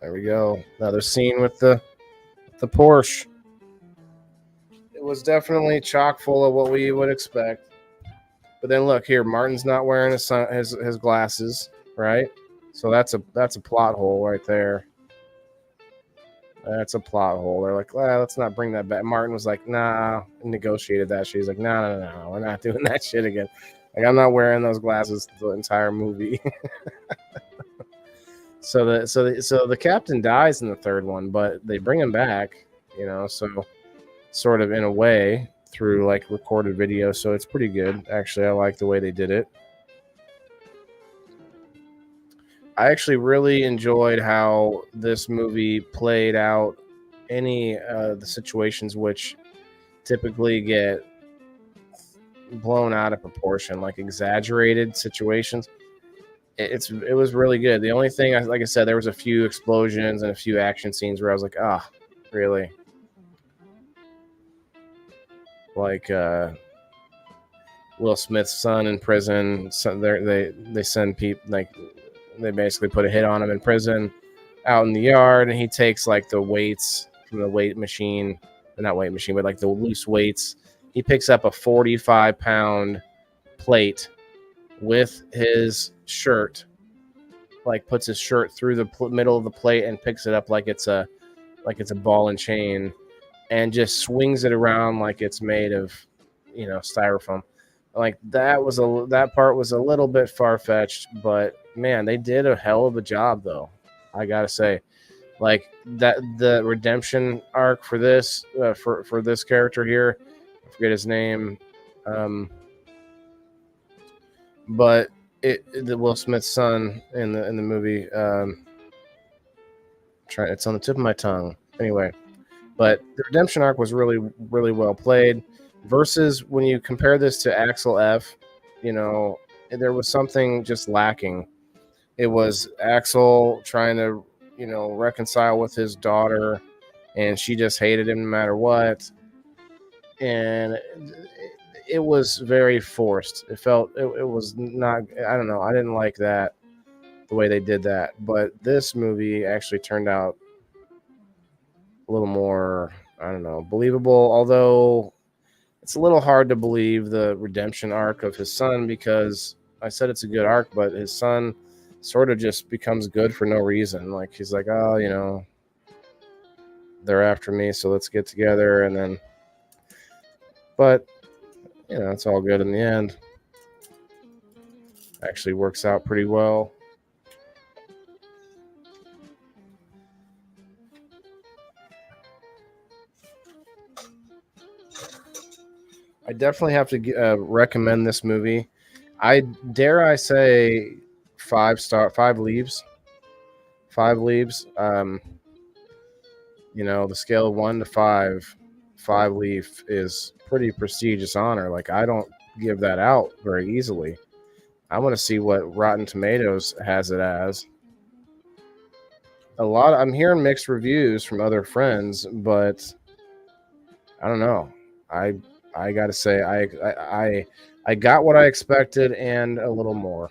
There we go. Another scene with the Porsche. It was definitely chock full of what we would expect. But then look here, Martin's not wearing his glasses, right? So that's a plot hole right there. That's a plot hole. They're like, well, let's not bring that back. Martin was like, nah, negotiated that. She's like, no, we're not doing that shit again. Like, I'm not wearing those glasses the entire movie. So the captain dies in the third one, but they bring him back, so sort of in a way through like recorded video. So it's pretty good. Actually, I like the way they did it. I actually really enjoyed how this movie played out any the situations which typically get blown out of proportion, like exaggerated situations. It was really good. The only thing, like I said, there was a few explosions and a few action scenes where I was like, really? Like Will Smith's son in prison. So they send people like they basically put a hit on him in prison out in the yard, and he takes like the weights from the weight machine, not weight machine, but like the loose weights. He picks up a 45-pound plate with his shirt, like puts his shirt through the middle of the plate and picks it up like it's a ball and chain, and just swings it around like it's made of styrofoam. Like that part was a little bit far-fetched, but man, they did a hell of a job though, I gotta say. Like that, the redemption arc for this for this character here, I forget his name, but the Will Smith's son in the movie, it's on the tip of my tongue. Anyway, but the redemption arc was really, really well played. Versus when you compare this to Axel F, there was something just lacking. It was Axel trying to, reconcile with his daughter, and she just hated him no matter what. And it was very forced. It felt it was not. I don't know. I didn't like that the way they did that. But this movie actually turned out a little more, I don't know, believable. Although it's a little hard to believe the redemption arc of his son, because I said it's a good arc, but his son sort of just becomes good for no reason. Like he's like, oh, they're after me, so let's get together. And then, but it's all good in the end. Actually works out pretty well. I definitely have to recommend this movie. I dare I say 5 star, 5 leaves, 5 leaves. You know, the scale of 1 to 5, 5 leaf is pretty prestigious honor. Like I don't give that out very easily. I want to see what Rotten Tomatoes has it as. I'm hearing mixed reviews from other friends, but I don't know. I I gotta say I got what I expected and a little more,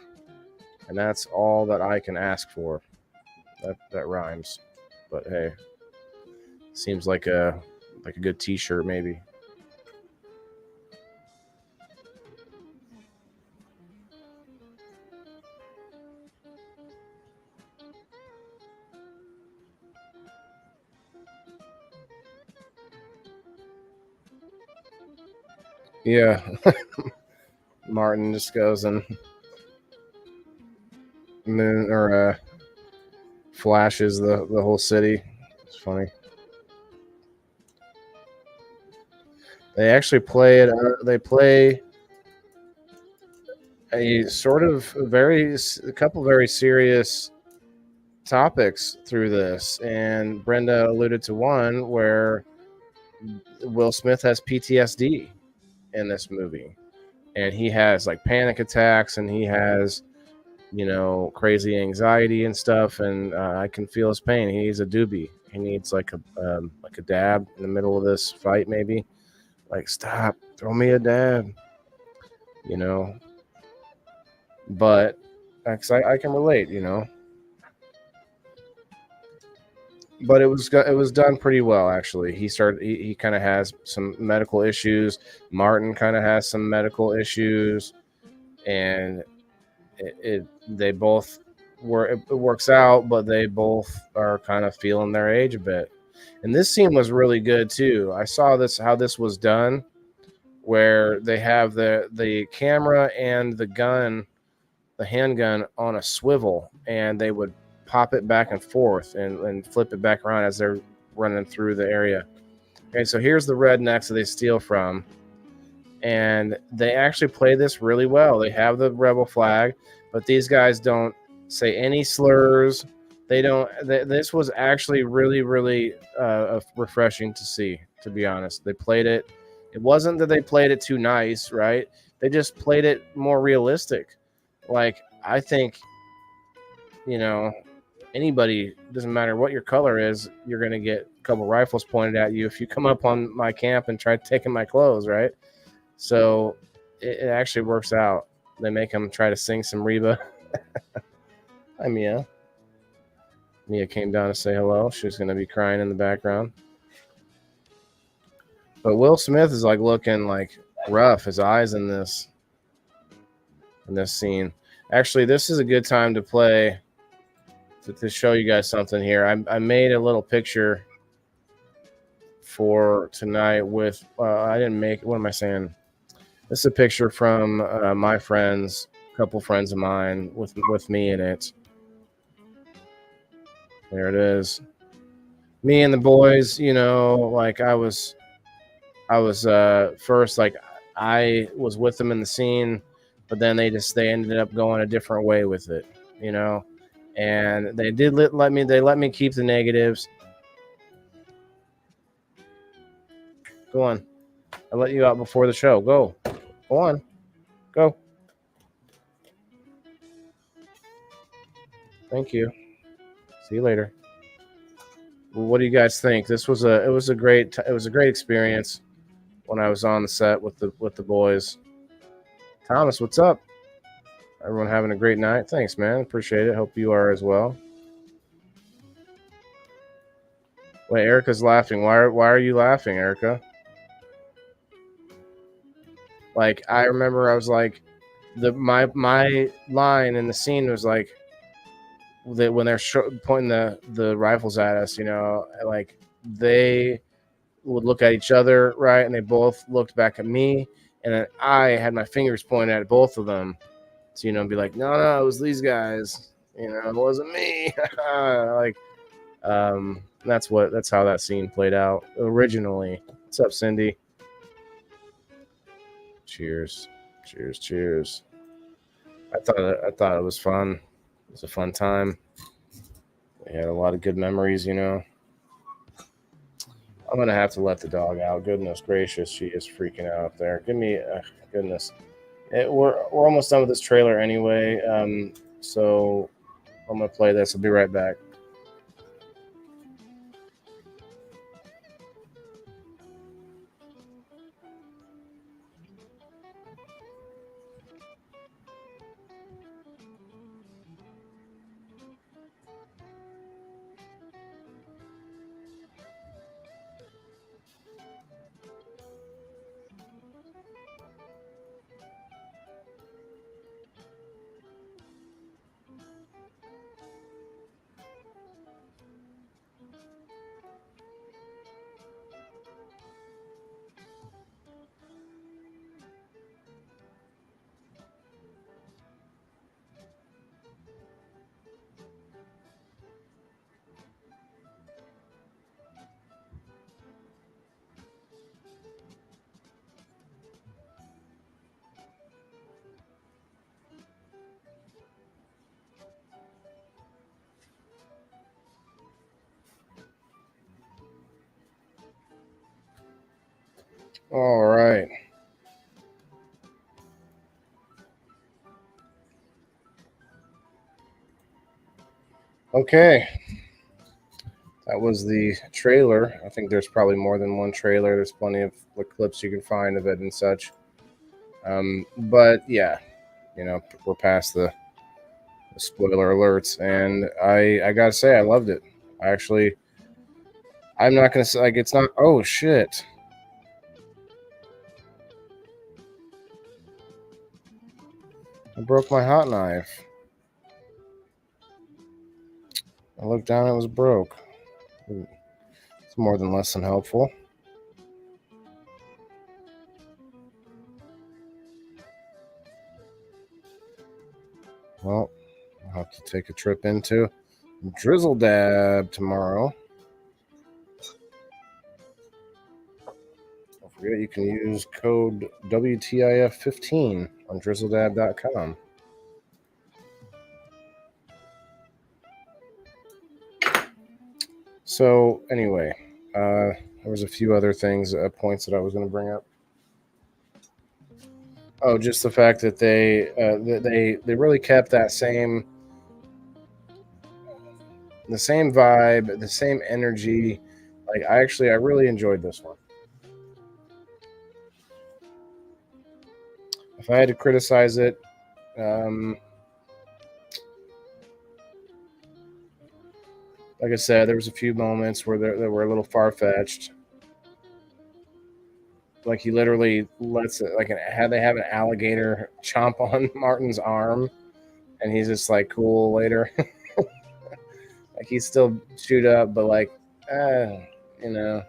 and that's all that I can ask for. That rhymes, but hey, seems like a good T-shirt maybe. Yeah, Martin just goes and moon or flashes the whole city. It's funny. They actually play it. They play a sort of a couple very serious topics through this, and Brenda alluded to one where Will Smith has PTSD in this movie, and he has like panic attacks, and he has crazy anxiety and stuff, and I can feel his pain. He needs a doobie. He needs like a dab in the middle of this fight, maybe. Like, stop, throw me a dab, you know. But I can relate, But it was done pretty well, actually. He kind of has some medical issues. Martin kind of has some medical issues, and they both it works out, but they both are kind of feeling their age a bit. And this scene was really good too. I saw how this was done, where they have the camera and the handgun on a swivel, and they would pop it back and forth and flip it back around as they're running through the area. Okay, so here's the rednecks that they steal from, and they actually play this really well. They have the rebel flag, but these guys don't say any slurs. They don't. This was actually really, really refreshing to see. To be honest, they played it. It wasn't that they played it too nice, right? They just played it more realistic. Like I think, anybody, doesn't matter what your color is, you're gonna get a couple rifles pointed at you if you come up on my camp and try taking my clothes, right? So it actually works out. They make him try to sing some Reba. Hi, Mia. Mia came down to say hello. She was going to be crying in the background. But Will Smith is like looking like rough. His eyes in this scene. Actually, this is a good time to play to show you guys something here. I made a little picture for tonight with I didn't make. What am I saying? This is a picture from my friends, a couple friends of mine with me in it. There it is. Me and the boys, like I was first, like I was with them in the scene, but then they ended up going a different way with it, and they did let me keep the negatives. Go on. I let you out before the show. Go on. Go. Thank you. See you later. Well, what do you guys think? It was a great experience when I was on the set with the boys. Thomas, what's up? Everyone having a great night? Thanks, man. Appreciate it. Hope you are as well. Wait, Erica's laughing. Why are you laughing, Erica? Like, I remember I was like, my line in the scene was like, that when they're pointing the rifles at us, like they would look at each other, right, and they both looked back at me, and then I had my fingers pointed at both of them, to be like, no, it was these guys, it wasn't me. Like, that's how that scene played out originally. What's up, Cindy? Cheers. Cheers. Cheers. I thought it was fun. It was a fun time. We had a lot of good memories, you know. I'm gonna have to let the dog out. Goodness gracious, she is freaking out up there. Give me, goodness. We're almost done with this trailer anyway. So I'm gonna play this. I'll be right back. All right. Okay. That was the trailer. I think there's probably more than one trailer. There's plenty of clips you can find of it and such. But yeah, you know, we're past the spoiler alerts, and I gotta say I loved it. I'm not gonna say like it's not. Oh shit! I broke my hot knife. I looked down, it was broke. It's more than less than helpful. Well, I'll have to take a trip into Drizzle Dab tomorrow. Don't forget you can use code WTIF15 on drizzledab.com. So anyway, there was a few other things, points that I was going to bring up. Oh, just the fact that they really kept that the same vibe, the same energy. Like I really enjoyed this one. If I had to criticize it, like I said, there was a few moments where they were a little far fetched. Like he literally lets it, like had they have an alligator chomp on Martin's arm, and he's just like cool later. Like he's still chewed up, but like, you know.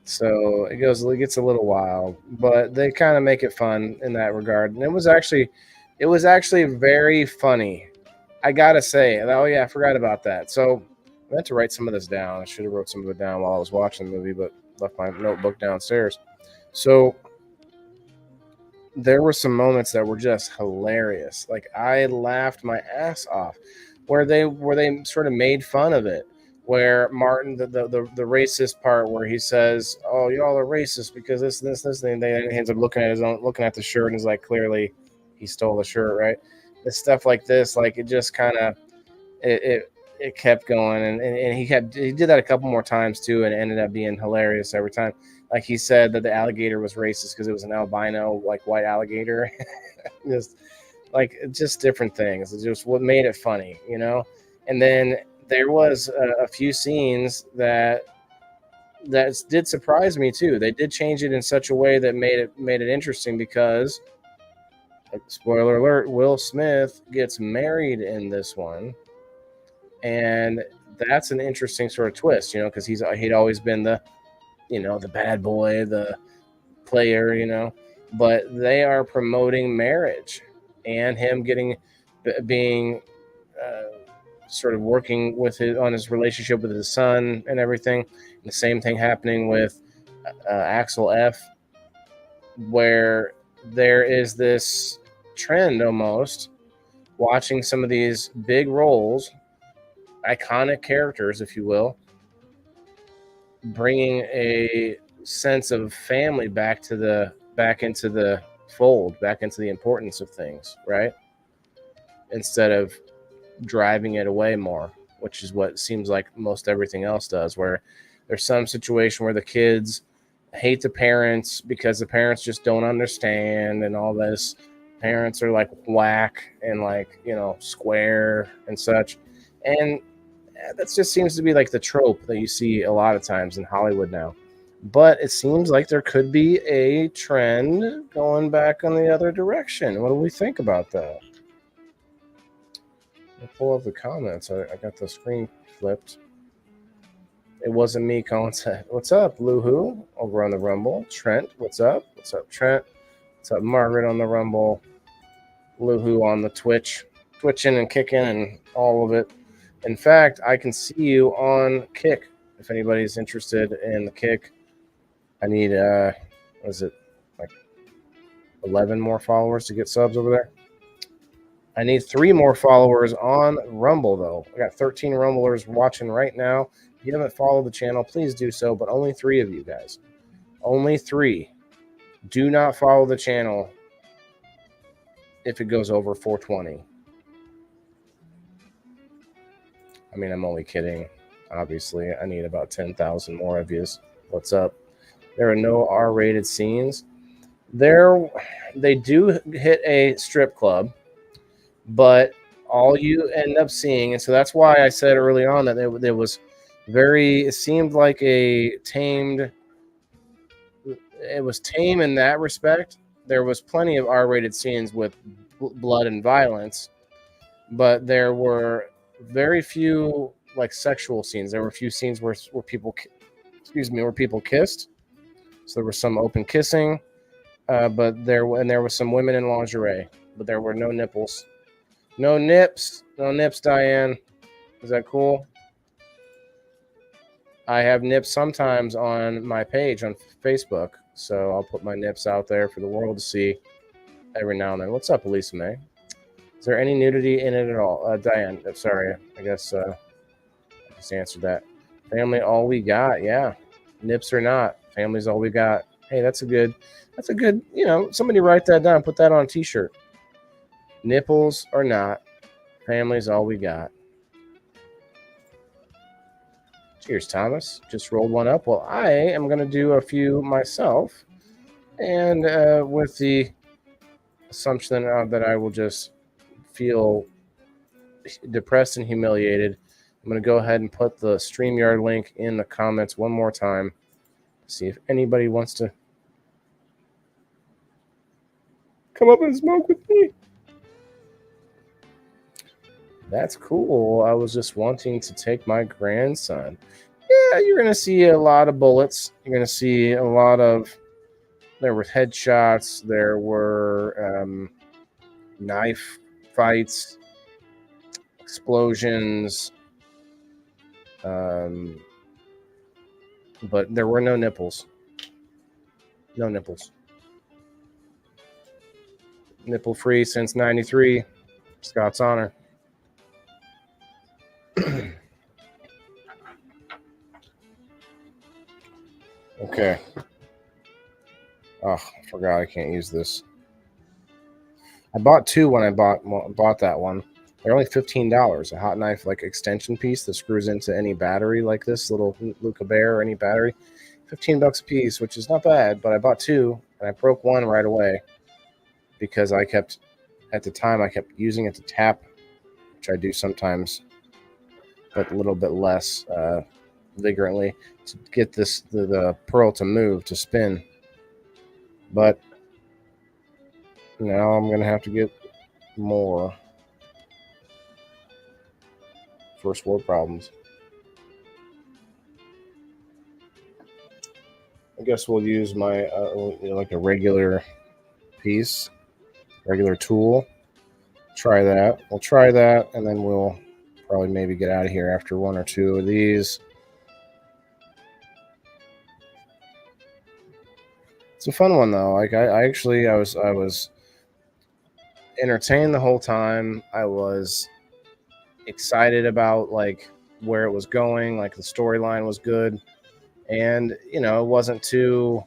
So it gets a little wild, but they kind of make it fun in that regard, and it was actually very funny. I gotta say, oh yeah, I forgot about that. So I meant to write some of this down. I should have wrote some of it down while I was watching the movie, but left my notebook downstairs. So there were some moments that were just hilarious. Like I laughed my ass off, where they sort of made fun of it. Where Martin, the racist part, where he says, "Oh, y'all are racist because this, and then he ends up looking at the shirt, and is like, clearly, he stole the shirt, right?" The stuff like this, like it just kind of it kept going, and he did that a couple more times too, and it ended up being hilarious every time. Like he said that the alligator was racist because it was an albino, like white alligator. just different things. It's just what made it funny, you know. And then there was a few scenes that did surprise me too. They did change it in such a way that made it interesting because, spoiler alert, Will Smith gets married in this one, and that's an interesting sort of twist, you know, because he'd always been the bad boy, the player, you know, but they are promoting marriage and him being sort of working on his relationship with his son and everything. And the same thing happening with Axel F. where there is this trend almost watching some of these big roles, iconic characters, if you will, bringing a sense of family back into the fold, back into the importance of things, right? Instead of driving it away more, which is what seems like most everything else does, where there's some situation where the kids hate the parents because the parents just don't understand and all this. Parents are like whack and like, square and such. And that just seems to be like the trope that you see a lot of times in Hollywood now. But it seems like there could be a trend going back on the other direction. What do we think about that? I'll pull up the comments. I got the screen flipped. It wasn't me, Colin said. What's up, Lou-Hoo? Over on the Rumble. Trent, what's up? What's up, Trent? What's up, Margaret on the Rumble? Lou-Hoo on the Twitch. Twitching and kicking and all of it. In fact, I can see you on Kick. If anybody's interested in the Kick, I need, what is it, like 11 more followers to get subs over there? I need 3 more followers on Rumble, though. I got 13 Rumblers watching right now. If you haven't followed the channel, please do so, but only 3 of you guys. Only 3. Do not follow the channel if it goes over 420. I mean, I'm only kidding. Obviously, I need about 10,000 more of you. What's up? There are no R-rated scenes. They do hit a strip club, but all you end up seeing, and so that's why I said early on that there was it seemed like it was tame in that respect. There was plenty of R-rated scenes with blood and violence, but there were very few like sexual scenes. There were a few scenes where people kissed. So there was some open kissing, but there was some women in lingerie, but there were no nipples. No nips, Diane. Is that cool? I have nips sometimes on my page on Facebook, so I'll put my nips out there for the world to see every now and then. What's up, Elisa May? Is there any nudity in it at all? Diane, sorry, I guess I just answered that. Family, all we got, yeah. Nips or not, family's all we got. Hey, that's a good, somebody write that down, put that on a t-shirt. Nipples or not, family's all we got. Cheers, Thomas. Just rolled one up. Well, I am going to do a few myself. And with the assumption that I will just feel depressed and humiliated, I'm going to go ahead and put the StreamYard link in the comments one more time. See if anybody wants to come up and smoke with me. That's cool. I was just wanting to take my grandson. Yeah, you're going to see a lot of bullets. You're going to see a lot of... There were headshots. There were knife fights, explosions. But there were no nipples. No nipples. Nipple free since 93. Scott's honor. Okay. Oh, I forgot I can't use this. I bought 2 when I bought that one. They're only $15. A hot knife like extension piece that screws into any battery like this little Luca Bear or any battery. $15 a piece, which is not bad, but I bought 2 and I broke one right away because at the time I kept using it to tap, which I do sometimes, but a little bit less vigorously to get the pearl to move, to spin. But now I'm gonna have to get more. First world problems. I guess we'll use my like a regular piece, regular tool. Try that. We'll try that, and then we'll probably maybe get out of here after 1 or 2 of these. It's a fun one though. Like I was entertained the whole time. I was excited about like where it was going. Like the storyline was good, and it wasn't too,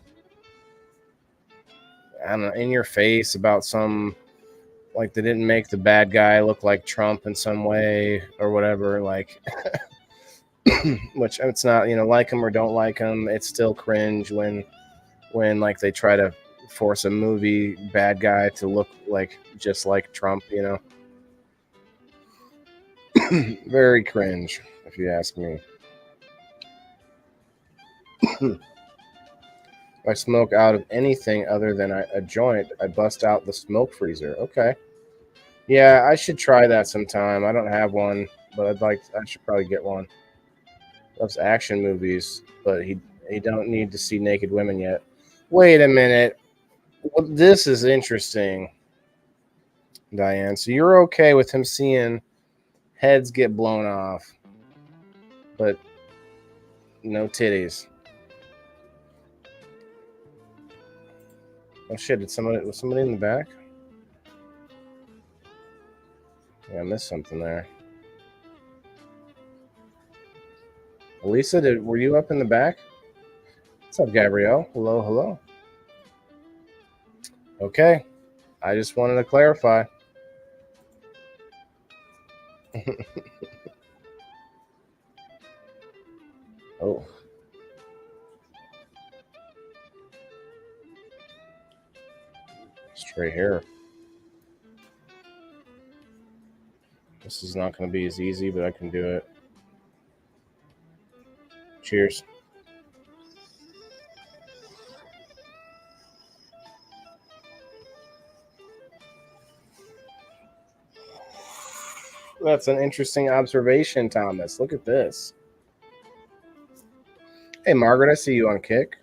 I don't know, in your face about some, like they didn't make the bad guy look like Trump in some way or whatever. Like, which it's not, like him or don't like him. It's still cringe when like they try to force a movie bad guy to look like just like Trump. Very cringe, if you ask me. If I smoke out of anything other than a joint, I bust out the smoke freezer. Okay. Yeah, I should try that sometime. I don't have one, but I should probably get one. Loves action movies, but he don't need to see naked women yet. Wait a minute. Well, this is interesting, Diane. So you're okay with him seeing heads get blown off, but no titties. Oh shit! Was somebody in the back? Yeah, I missed something there. Elisa, were you up in the back? What's up, Gabrielle? Hello, hello. Okay, I just wanted to clarify. Oh. Straight hair. This is not going to be as easy, but I can do it. Cheers. That's an interesting observation, Thomas. Look at this. Hey, Margaret, I see you on Kick.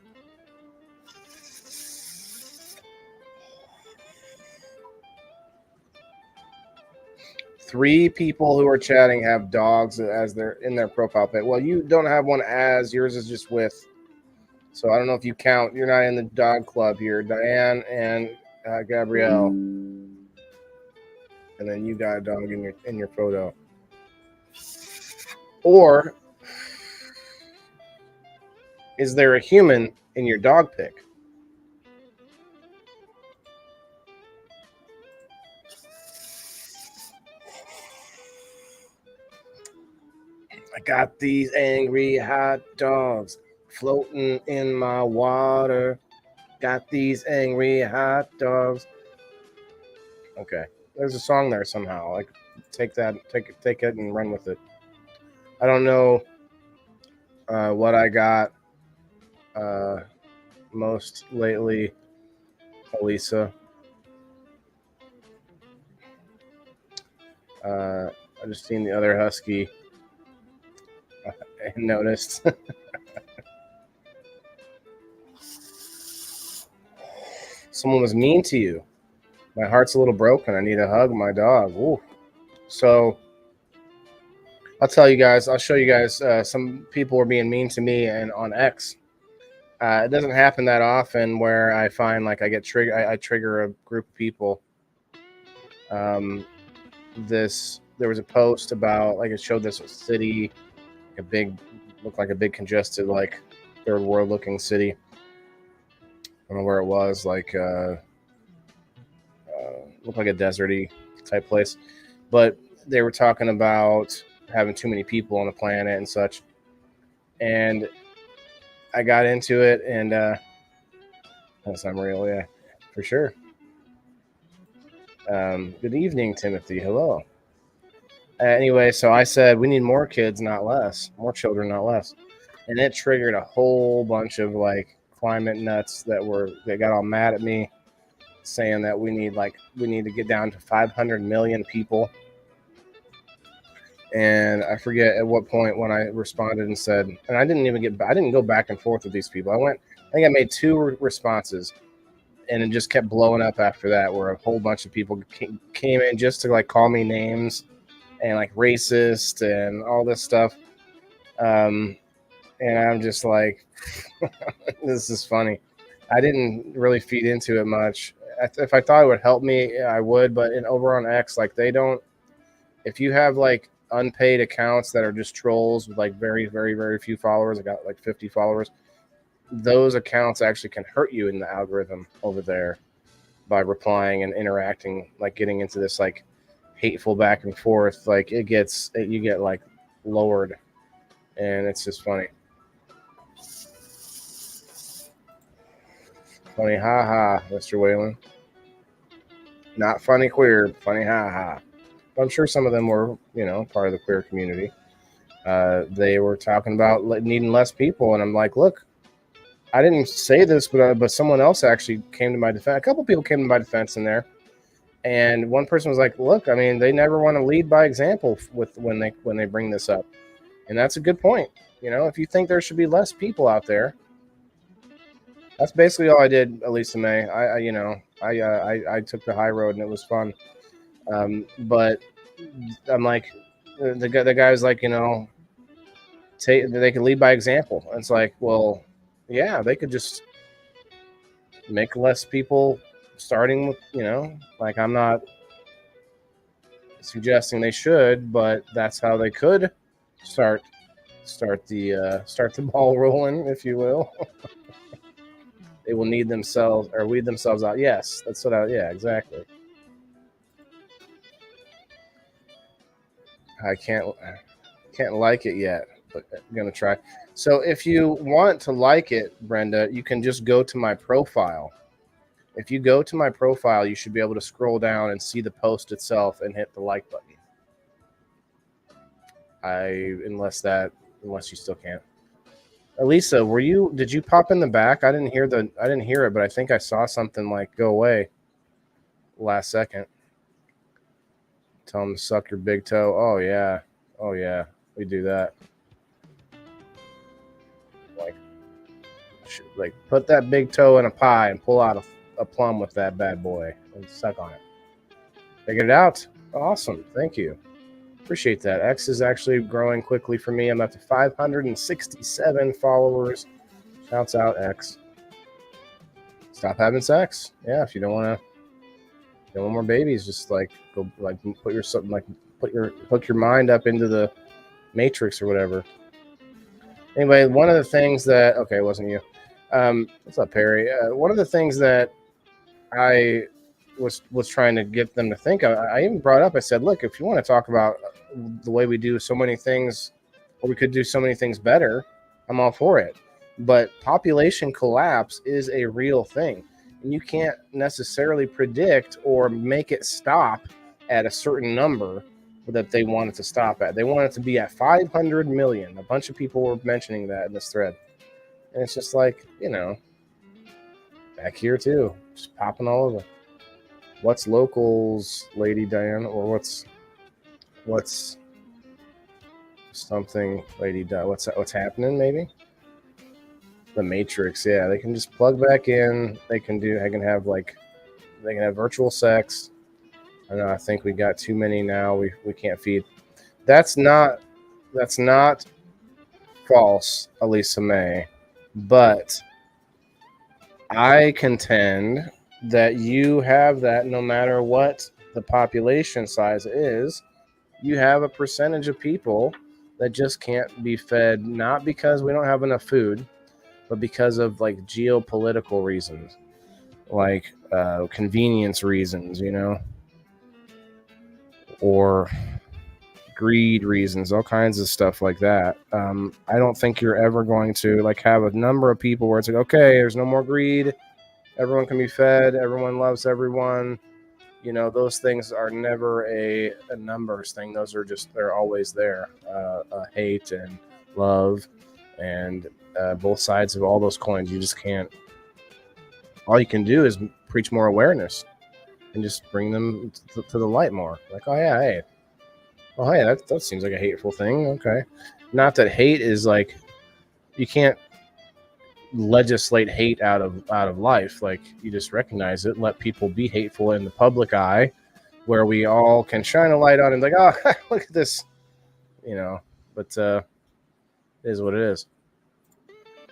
Three people who are chatting have dogs as their in their profile pic. Well, you don't have one as, yours is just with. So I don't know if you count. You're not in the dog club here, Diane and Gabrielle, and then you got a dog in your photo. Or is there a human in your dog pic? I got these angry hot dogs floating in my water. Got these angry hot dogs. Okay, there's a song there somehow. Like, take it, and run with it. I don't know what I got most lately, Elisa. I just seen the other husky and noticed. Someone was mean to you. My heart's a little broken. I need a hug, my dog. Ooh. So I'll tell you guys. I'll show you guys. Some people were being mean to me and on X. It doesn't happen that often where I find like I get triggered. I trigger a group of people. There was a post about, like, it showed this city, looked like a big congested, like third world looking city. I don't know where it was, like looked like a deserty type place, but they were talking about having too many people on the planet and such. And I got into it, and that's unreal, yeah, for sure. Good evening, Timothy. Hello. Anyway, so I said we need more kids, not less. More children, not less. And it triggered a whole bunch of like climate nuts that got all mad at me, saying that we need to get down to 500 million people. And I forget at what point when I responded and said, and I didn't go back and forth with these people. I think I made two responses, and it just kept blowing up after that, where a whole bunch of people came in just to like call me names and like racist and all this stuff. And I'm just like, this is funny. I didn't really feed into it much. If I thought it would help me, I would. But over on X, like they don't. If you have like unpaid accounts that are just trolls with like very, very, very few followers, I got like 50 followers. Those accounts actually can hurt you in the algorithm over there by replying and interacting, like getting into this like hateful back and forth. Like you get like lowered, and it's just funny. Funny, ha ha, Mr. Whalen. Not funny queer, funny, ha ha. But I'm sure some of them were, part of the queer community. They were talking about needing less people, and I'm like, look, I didn't say this, but someone else actually came to my defense. A couple people came to my defense in there, and one person was like, look, I mean, they never want to lead by example with when they bring this up, and that's a good point. If you think there should be less people out there, that's basically all I did, Elisa May. I took the high road and it was fun. But I'm like, the guy's like, they can lead by example. And it's like, well, yeah, they could just make less people starting with, like I'm not suggesting they should, but that's how they could start the ball rolling, if you will. They will weed themselves out. Yes, that's yeah, exactly. I can't like it yet, but I'm gonna try. So if you want to like it, Brenda, you can just go to my profile. If you go to my profile, you should be able to scroll down and see the post itself and hit the like button. Unless you still can't. Elisa, did you pop in the back? I didn't hear it, but I think I saw something like go away last second. Tell them to suck your big toe. Oh yeah, we do that. Like put that big toe in a pie and pull out a plum with that bad boy and suck on it. Figured it out. Awesome, thank you. Appreciate that. X is actually growing quickly for me. I'm up to 567 followers. Shouts out, X. Stop having sex. Yeah, if you don't want more babies, just like go like hook your mind up into the matrix or whatever. Anyway, one of the things that it wasn't you. What's up, Perry? One of the things that I was trying to get them to think of, I even brought up, I said, look, if you want to talk about the way we do so many things, or we could do so many things better, I'm all for it. But population collapse is a real thing. And you can't necessarily predict or make it stop at a certain number that they want it to stop at. They want it to be at 500 million. A bunch of people were mentioning that in this thread. And it's just like, back here too, just popping all over. What's locals, Lady Diane, or what's something, Lady Diane? What's happening? Maybe the Matrix. Yeah, they can just plug back in. They can have virtual sex. I know. I think we got too many now. We can't feed. That's not false, Elisa May, but I contend that you have that no matter what the population size is, you have a percentage of people that just can't be fed, not because we don't have enough food, but because of like geopolitical reasons, like convenience reasons, or greed reasons, all kinds of stuff like that. I don't think you're ever going to like have a number of people where it's like, okay, there's no more greed. Everyone can be fed. Everyone loves everyone. Those things are never a numbers thing. Those are they're always there. Hate and love and both sides of all those coins. You just can't. All you can do is preach more awareness and just bring them to the light more. Like, oh yeah, hey. Oh hey, that seems like a hateful thing. Okay. Not that hate is like, you can't legislate hate out of life. Like, you just recognize it, let people be hateful in the public eye, where we all can shine a light on and like, oh, look at this, but it is what it is.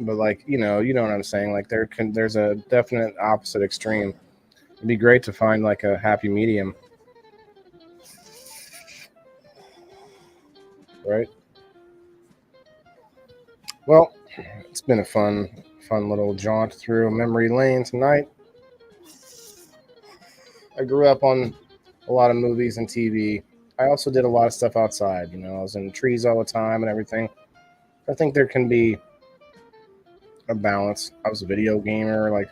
But like, you know what I'm saying. Like there's a definite opposite extreme. It'd be great to find like a happy medium, right? Well, it's been a fun little jaunt through memory lane tonight. I grew up on a lot of movies and TV. I also did a lot of stuff outside. I was in trees all the time and everything. I think there can be a balance. I was a video gamer, like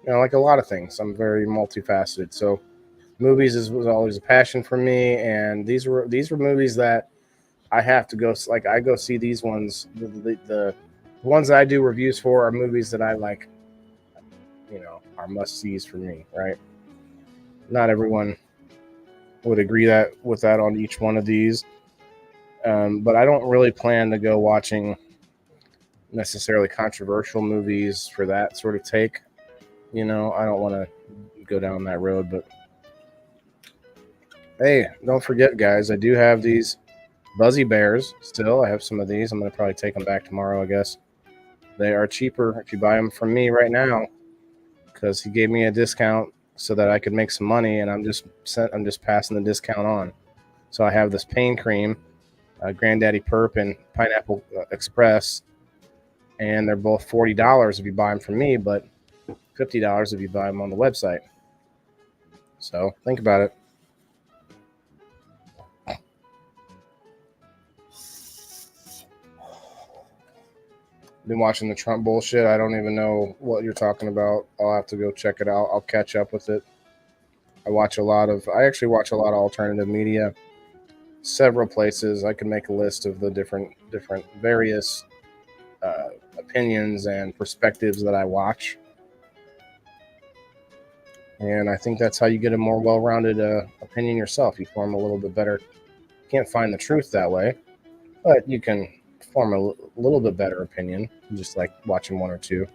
a lot of things. I'm very multifaceted. So movies was always a passion for me, and these were movies that I have to go. Like I go see these ones. The ones that I do reviews for are movies that I like. Are must sees for me. Right? Not everyone would agree with that on each one of these, but I don't really plan to go watching necessarily controversial movies for that sort of take. I don't want to go down that road, but hey, don't forget, guys, I do have these Buzzy Bears still. I have some of these. I'm going to probably take them back tomorrow, I guess. They are cheaper if you buy them from me right now because he gave me a discount so that I could make some money, and I'm just passing the discount on. So I have this pain cream, Granddaddy Perp, and Pineapple Express, and they're both $40 if you buy them from me, but $50 if you buy them on the website. So think about it. Been watching the Trump bullshit. I don't even know what you're talking about. I'll have to go check it out. I'll catch up with it. I actually watch a lot of alternative media, several places. I can make a list of the different various opinions and perspectives that I watch. And I think that's how you get a more well-rounded opinion yourself. You form a little bit better. You can't find the truth that way, but you can form a little bit better opinion, just like watching one or two.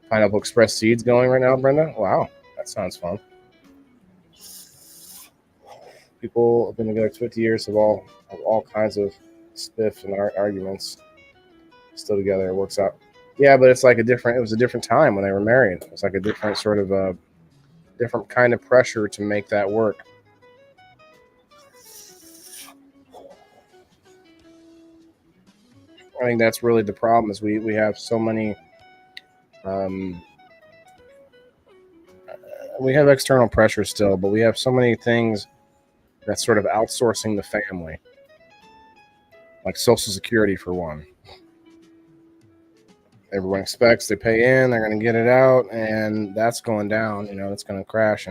Pineapple Express seeds going right now, Brenda? Wow, that sounds fun. People have been together 50 years of all kinds of spiff and arguments. Still together, it works out. Yeah, but it's like it was a different time when they were married. It's like a different sort of different kind of pressure to make that work. I think that's really the problem is we have so many we have external pressure still, but we have so many things that's sort of outsourcing the family, like Social Security for one. Everyone expects they pay in, they're going to get it out, and that's going down. It's going to crash,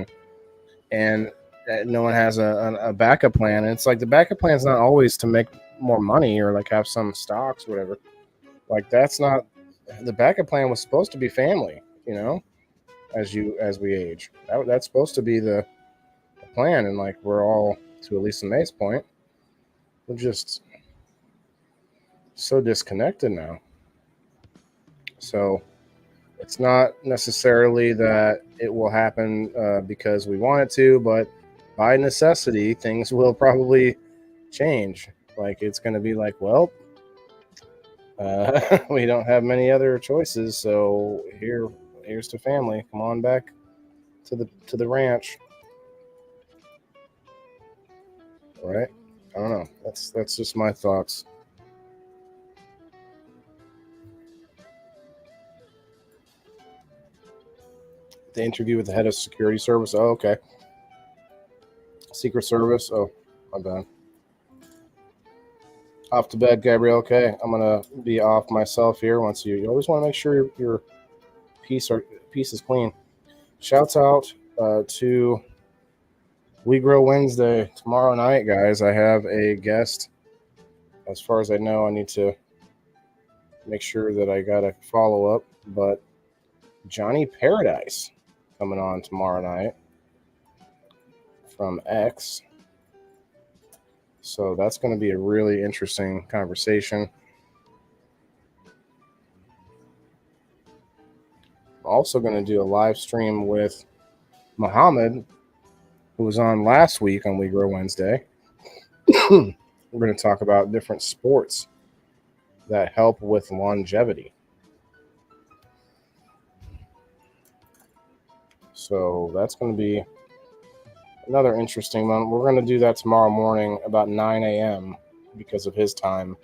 and no one has a backup plan. And it's like the backup plan is not always to make more money or like have some stocks or whatever. Like that's not the backup plan was supposed to be family. As we age, that's supposed to be the plan. And like we're all, to Elisa May's point, we're just so disconnected now. So it's not necessarily that it will happen because we want it to, but by necessity, things will probably change. Like it's going to be like, well, we don't have many other choices, so here's to family. Come on back to the ranch. All right? I don't know. That's just my thoughts. The interview with the head of security service. Oh, okay. Secret Service. Oh, my bad. Off to bed, Gabrielle. Okay, I'm gonna be off myself here. Once you always want to make sure your piece is clean. Shouts out to We Grow Wednesday tomorrow night, guys. I have a guest. As far as I know, I need to make sure that I got a follow up, but Johnny Paradise coming on tomorrow night from X. So that's going to be a really interesting conversation. I'm also going to do a live stream with Muhammad, who was on last week on We Grow Wednesday. We're going to talk about different sports that help with longevity. So that's going to be another interesting one. We're going to do that tomorrow morning about 9 a.m. because of his time.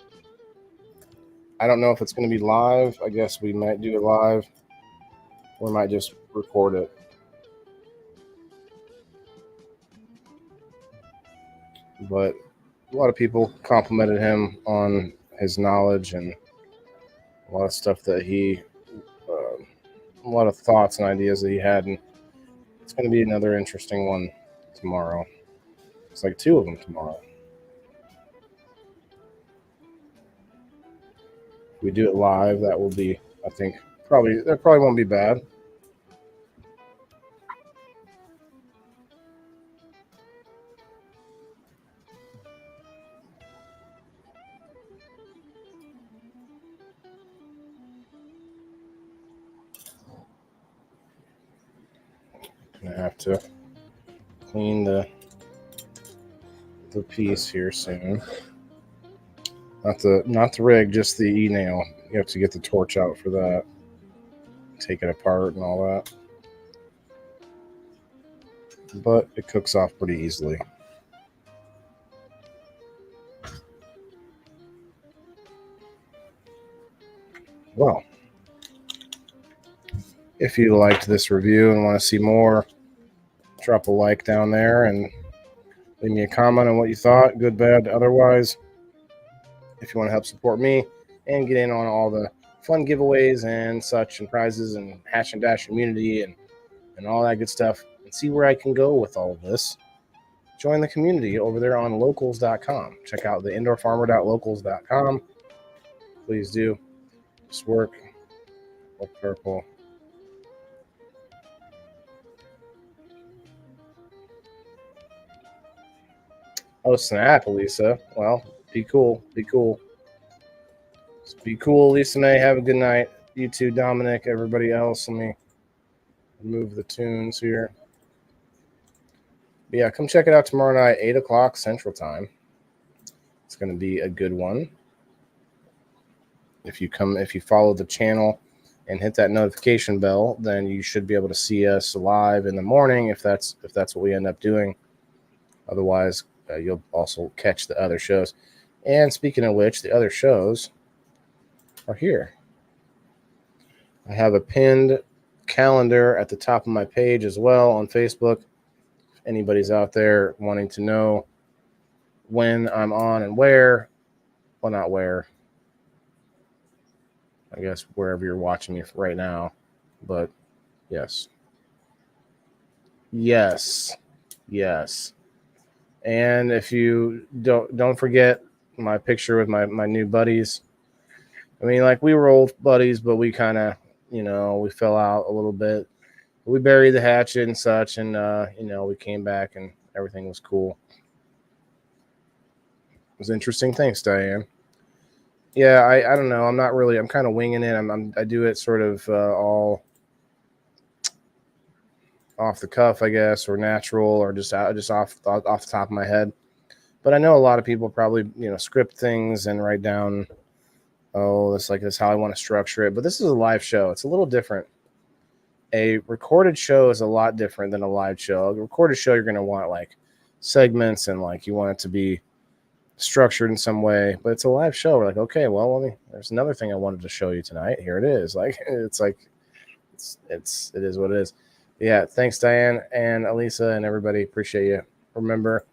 I don't know if it's going to be live. I guess we might do it live. We might just record it. But a lot of people complimented him on his knowledge and a lot of stuff that a lot of thoughts and ideas that he had. And it's going to be another interesting one tomorrow. It's like 2 of them tomorrow. If we do it live, that will be, I think, that probably won't be bad. I have to clean the piece here soon. Not the rig, just the e-nail. You have to get the torch out for that. Take it apart and all that. But it cooks off pretty easily. Well, if you liked this review and want to see more, drop a like down there and leave me a comment on what you thought, good, bad, otherwise. If you want to help support me and get in on all the fun giveaways and such and prizes and Hash and Dash immunity and all that good stuff and see where I can go with all of this, join the community over there on locals.com. Check out the indoorfarmer.locals.com. Please do. Just work purple. Oh, snap, Elisa. Well, be cool. Be cool. Just be cool, Lisa May. Have a good night. You too, Dominic, everybody else. Let me remove the tunes here. But yeah, come check it out tomorrow night, 8 o'clock Central Time. It's going to be a good one. If you follow the channel and hit that notification bell, then you should be able to see us live in the morning if that's what we end up doing. Otherwise, you'll also catch the other shows. And speaking of which, the other shows are here. I have a pinned calendar at the top of my page as well on Facebook. If anybody's out there wanting to know when I'm on and where, well, not where, I guess wherever you're watching me right now, but yes. And if you don't forget my picture with my new buddies. I mean, like, we were old buddies, but we kind of, we fell out a little bit. We buried the hatchet and such, and we came back and everything was cool. It was interesting. Thanks, Diane. Yeah, I don't know. I'm kind of winging it. I do it sort of all off the cuff, I guess, or natural, or just off the top of my head. But I know a lot of people probably, script things and write down, oh, this is how I want to structure it. But this is a live show. It's a little different. A recorded show is a lot different than a live show. A recorded show, you're going to want like segments and like you want it to be structured in some way, but it's a live show. We're like, okay, well, there's another thing I wanted to show you tonight. Here it is. Like, it is what it is. Yeah. Thanks, Diane and Elisa and everybody. Appreciate you. Remember,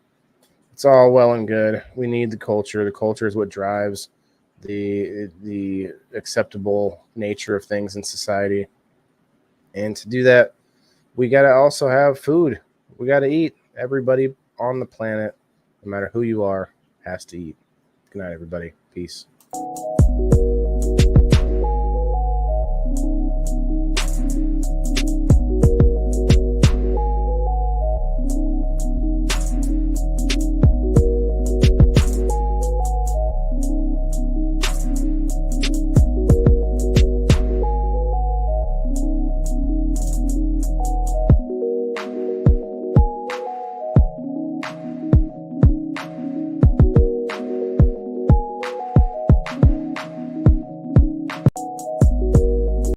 it's all well and good. We need the culture. The culture is what drives the acceptable nature of things in society. And to do that, we got to also have food. We got to eat. Everybody on the planet, no matter who you are, has to eat. Good night, everybody. Peace.